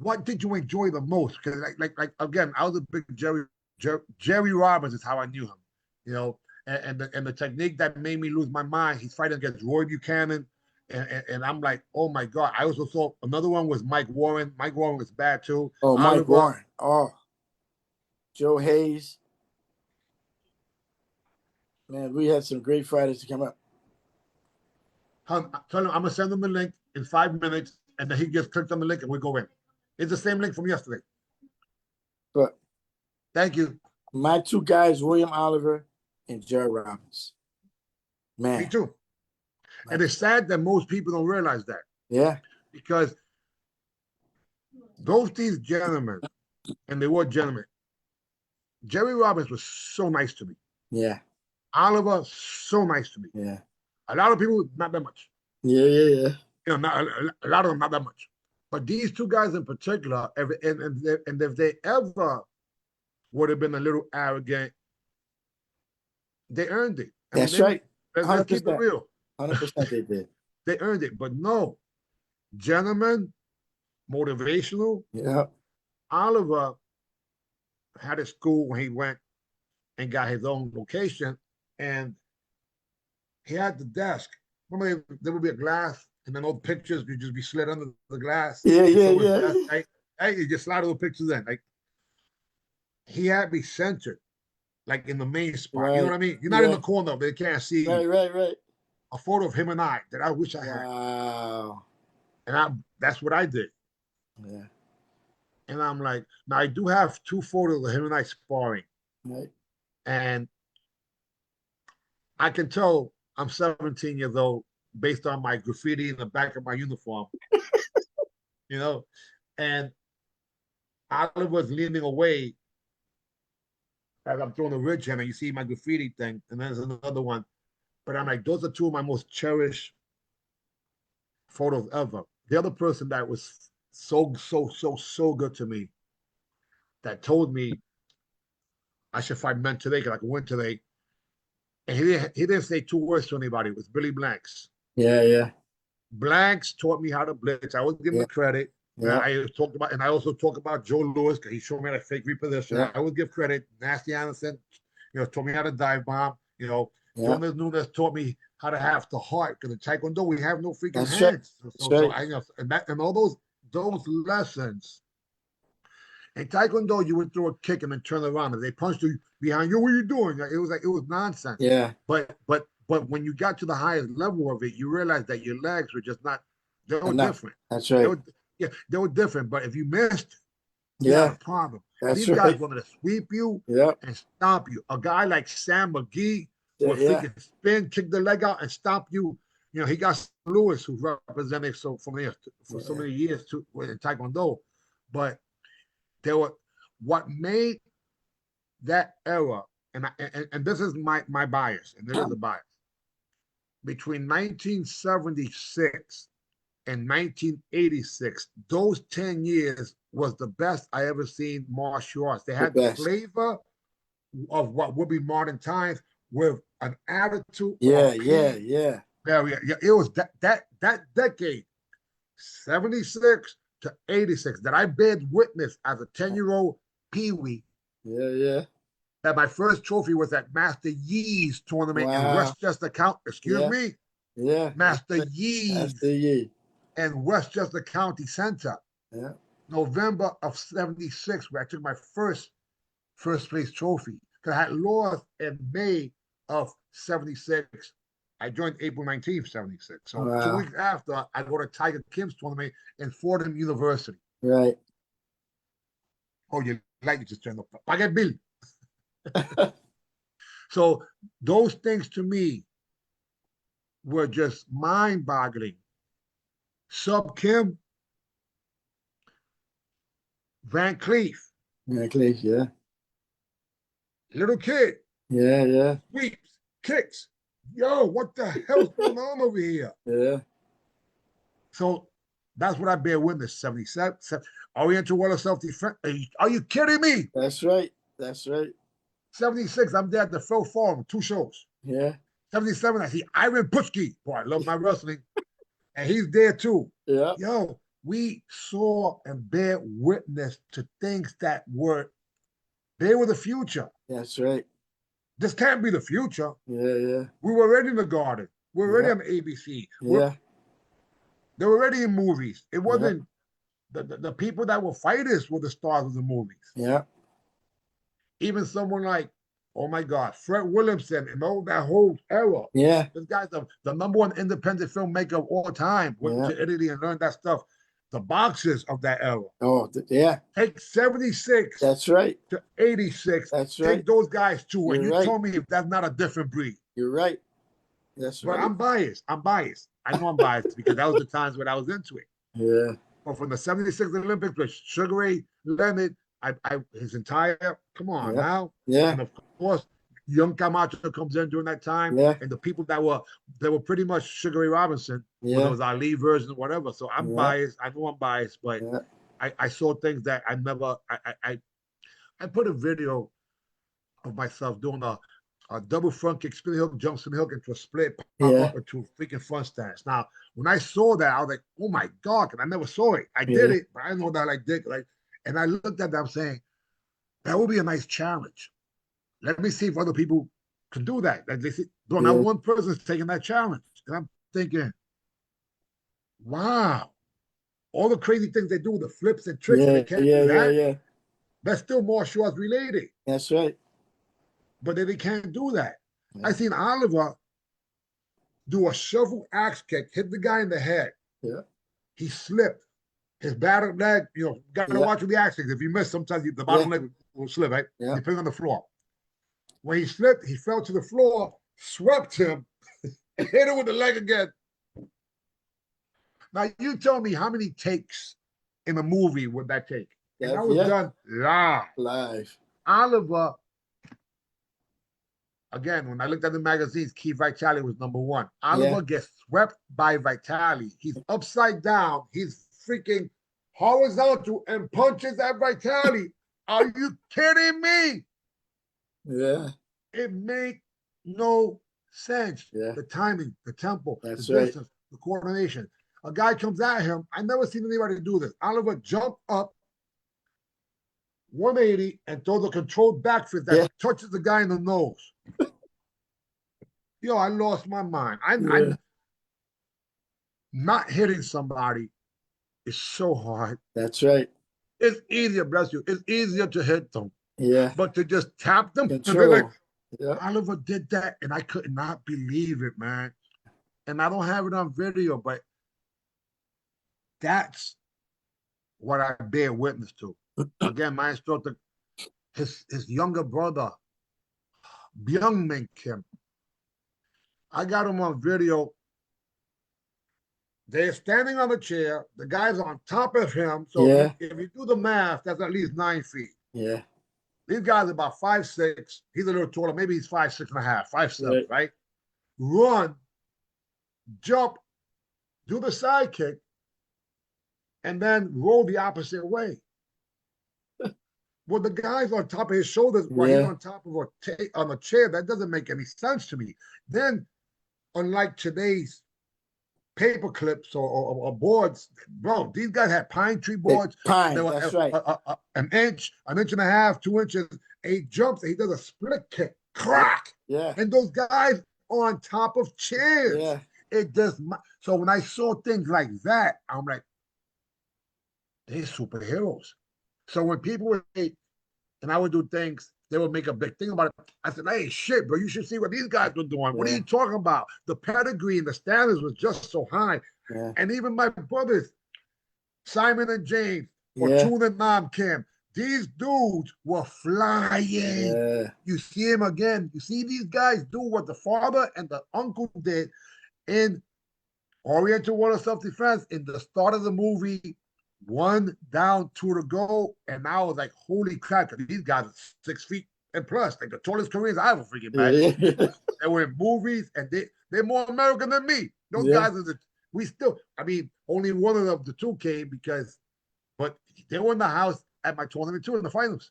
what did you enjoy the most? Because like again, I was a big Jerry Robbins is how I knew him, you know, and the technique that made me lose my mind. He's fighting against Roy Buchanan, and I'm like, oh my God. I also saw another one was Mike Warren. Mike Warren was bad too. Oh, Oliver, Mike Warren. Oh, Joe Hayes. Man, we had some great fighters to come up. Tell him I'm gonna send him the link in 5 minutes, and then he just clicks on the link and we go in. It's the same link from yesterday. But thank you. My two guys, William Oliver and Jerry Robbins. Man. Me too. And it's sad that most people don't realize that. Yeah. Because these gentlemen, and they were gentlemen, Jerry Robbins was so nice to me. Yeah. Oliver, so nice to me. Yeah. A lot of people, not that much. Yeah. You know, not a lot of them, not that much. But these two guys in particular, and if they ever would have been a little arrogant, they earned it. That's right. Let's keep it real. 100% they did. They earned it. But no, gentlemen, motivational. Yeah. Oliver had a school when he went and got his own location, and he had the desk. Remember, there would be a glass, and then all the pictures could just be slid under the glass. Yeah. Desk, right? You just slide all the pictures in. Like, he had me centered, like in the main spot. Right. You know what I mean? You're not in the corner, but they can't see you. Right. A photo of him and I that I wish I had. Wow. And that's what I did. Yeah. And I'm like, now I do have 2 photos of him and I sparring. Right. And I can tell I'm 17 years old based on my graffiti in the back of my uniform. You know? And Oliver's leaning away as I'm throwing a ridge hand, and you see my graffiti thing, and there's another one. But I'm like, those are 2 of my most cherished photos ever. The other person that was so good to me, that told me I should fight men today because I can win today. And he didn't say 2 words to anybody. It was Billy Blanks. Yeah. Blanks taught me how to blitz. I always give him the credit. Yeah. I also talk about Joe Louis because he showed me how to fake reposition. Yeah. I always give credit. Nasty Anderson, taught me how to dive bomb. Jonas Nunes taught me how to have the heart because in Taekwondo we have no freaking hands. And all those lessons. In Taekwondo, you would throw a kick and then turn around. If they punched you behind you, what are you doing? It was nonsense. Yeah. But when you got to the highest level of it, you realized that your legs were just not. They were different. That's right. They were different. But if you missed, you had a problem. These guys wanted to sweep you and stomp you. A guy like Sam McGee would freaking spin, kick the leg out, and stomp you. He got Lewis, who's represented for so many years in Taekwondo, but they were what made that era, and this is my bias, and there is a bias. Between 1976 and 1986, those 10 years was the best I ever seen martial arts. They had the flavor of what would be modern times with an attitude. Yeah. It was that decade, 76 to 86, that I bear witness as a 10-year-old peewee. Yeah. That my first trophy was at Master Yee's tournament in Westchester County. Excuse me? Yeah. Master Yee and Westchester County Center. Yeah. November of 76, where I took my first place trophy. Because I had lost in May of 76. I joined April 19th, 76. So 2 weeks after, I go to Tiger Kim's tournament in Fordham University. Right. Oh, you just turned up. I get Bill. So those things to me were just mind-boggling. Sub Kim, Van Cleef, Exactly. Yeah. little kid, Yeah. Yeah. sweeps, kicks. Yo, what the hell's going on over here? Yeah. So that's what I bear witness. 77, Oriental Water Self Defense. Are you kidding me? That's right. That's right. 76, I'm there at the Phil Forum, 2 shows. Yeah. 77, I see Ivan Putski. Boy, I love my wrestling. And he's there too. Yeah. Yo, we saw and bear witness to things that they were the future. That's right. This can't be the future. Yeah. Yeah. We were already in the garden. We were already Yeah. on ABC. Yeah. They were already in movies. It Yeah. wasn't the people that were fighters were the stars of the movies. Yeah. Even someone like, oh my God, Fred Williamson and all that whole era. Yeah. This guy's the number one independent filmmaker of all time. Went Yeah. to Italy and learned that stuff. The boxers of that era. Oh, yeah. Take 76 That's right. to 86. That's right. Take those guys too. You're And you right. told me if that's not a different breed. You're right. That's But right. I'm biased. I know I'm biased because that was the times when I was into it. Yeah. But from the 76 Olympics with Sugar Ray Leonard, his entire, come on Yeah. now. Yeah. And of course, young Camacho comes in during that time. Yeah. And the people that were pretty much Sugar Ray Robinson, whether Yeah. it was our lead version or whatever. So I'm Yeah. biased. I know I'm biased, but Yeah. I saw things that I never, I put a video of myself doing a double front kick, spin hook, jump spin hook into a split, pop Yeah. up into a freaking front stance. Now, when I saw that, I was like, oh my God, and I never saw it. I did Yeah. it, but I know that I did. Like, and I looked at that, I'm saying, that would be a nice challenge. Let me see if other people can do that. Like they see, bro, Yeah. not one person's taking that challenge. And I'm thinking, wow, all the crazy things they do, the flips and tricks, Yeah. they can't Yeah. do Yeah. that. Yeah. That's still martial arts related, That's right. but they can't do that. Yeah. I seen Oliver do a shovel axe kick, hit the guy in the head. Yeah. He slipped. His battered leg, got to Yeah. watch with the axe kicks. If you miss, sometimes the bottom leg will slip, right? Yeah. Depending on the floor. When he slipped, he fell to the floor, swept him, and hit him with the leg again. Now, you tell me how many takes in a movie would that take? And that was done live. Live. Oliver, again, when I looked at the magazines, Key Vitale was #1. Oliver gets swept by Vitale. He's upside down. He's freaking horizontal and punches at Vitale. Are you kidding me? Yeah. It made no sense. Yeah. The timing, the tempo, That's the right. distance, the coordination. A guy comes at him. I never seen anybody do this. Oliver jumped up 180 and throws a controlled back fist that touches the guy in the nose. Yo, I lost my mind. I'm not hitting somebody is so hard. That's right. It's easier, bless you. It's easier to hit them. Yeah. But to just tap them. Control. Like, yeah. Oliver did that, and I could not believe it, man. And I don't have it on video, but that's what I bear witness to. Again, my instructor, his younger brother, Byung-Min Kim. I got him on video. They're standing on the chair. The guy's on top of him. So if you do the math, that's at least 9 feet. Yeah. These guys are about 5'6". He's a little taller. Maybe he's 5'6.5", 5'7", right? Run, jump, do the side kick, and then roll the opposite way. Well, the guy's on top of his shoulders while he's on top of on a chair. That doesn't make any sense to me. Then, unlike today's paper clips or boards, bro, these guys had pine tree boards. Pine, that's right. An inch and a half, 2 inches. He jumps, he does a split kick, crack. Yeah. And those guys are on top of chairs. Yeah. It just, so when I saw things like that, I'm like, they're superheroes. So when people would say, and I would do things, they would make a big thing about it. I said, hey, shit, bro, you should see what these guys were doing. What are you talking about? The pedigree and the standards was just so high. Yeah. And even my brothers, Simon and James, or Chun and Nam Kim, these dudes were flying. Yeah. You see him again. You see these guys do what the father and the uncle did in Oriental Water Self-Defense in the start of the movie one down, two to go, and I was like, holy crap, these guys are 6 feet and plus, like the tallest Koreans I ever freaking met. Yeah. They were in movies, and they're more American than me. Those Yeah. guys are we still. I mean, only one of the two came but they were in the house at my tournament too in the finals.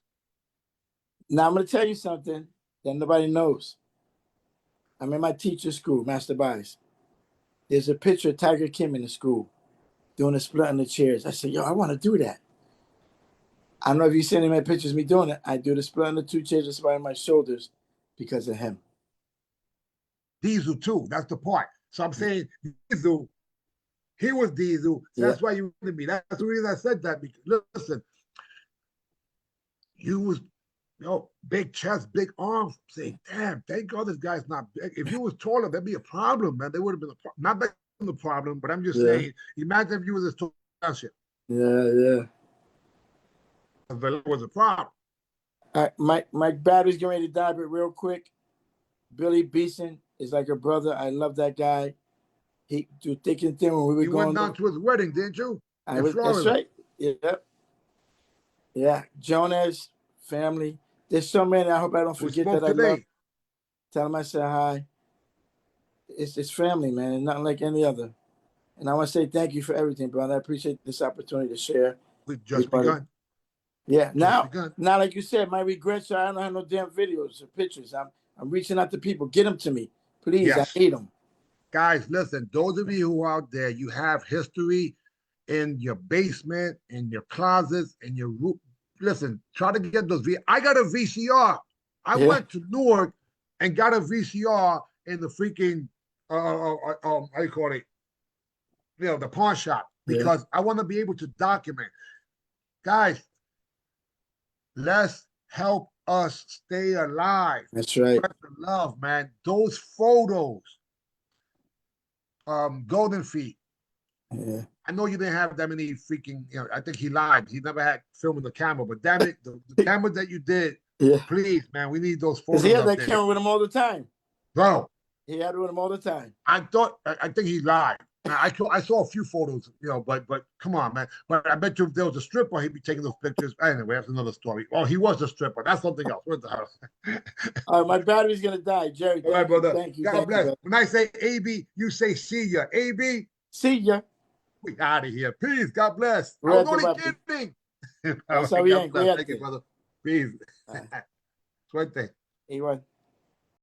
Now I'm gonna tell you something that nobody knows. I'm in my teacher school, Master Bias. There's a picture of Tiger Kim in the school doing a split on the chairs. I said, yo, I want to do that. I don't know if you've seen any of my pictures of me doing it. I do the split on the two chairs that's by my shoulders because of him. Diesel too. That's the part. So I'm saying Diesel, he was Diesel. So that's why you wanted me. That's the reason I said that. Because listen, you was big chest, big arms. Say, damn, thank God this guy's not big. If you was taller, that'd be a problem, man. There would have been not that the problem, but I'm just saying, imagine if you was as tall as you. Yeah. It was a problem. My battery's getting ready to die, but real quick, Billy Beeson is like a brother. I love that guy. He do thick and thin when we were you going. You went down to his wedding, didn't you? That's right. Yeah. Jonas family. There's so many. I hope I don't forget that today. I love. Tell them I said hi. It's family, man, and nothing like any other. And I want to say thank you for everything, brother. I appreciate this opportunity to share. We've just begun. Yeah. Now, like you said, my regrets are I don't have no damn videos or pictures. I'm reaching out to people. Get them to me, please. Yes. I need them. Guys, listen. Those of you who are out there, you have history in your basement, in your closets, in your room. Listen, try to get those. I got a VCR. I went to Newark and got a VCR in the freaking how you call it? The pawn shop, because I want to be able to document. Guys, let's help us stay alive. That's right. Love, man. Those photos. Golden Feet. Yeah. I know you didn't have that many freaking, I think he lied. He never had film in the camera, but damn it, the camera that you did, please, man, we need those photos. He had that camera with him all the time. Bro. He had it with him all the time. I think he lied. I saw a few photos, but come on, man. But I bet you if there was a stripper, he'd be taking those pictures. Anyway, that's another story. Oh, he was a stripper. That's something else. Where's the house? All right, my battery's going to die. Jerry, all right, brother. Thank you. God bless. When I say AB, you say see ya. AB? See ya. We out of here. Peace. God bless. I was only kidding. That's how we ain't. Thank you, brother. Peace. Suerte. Igual.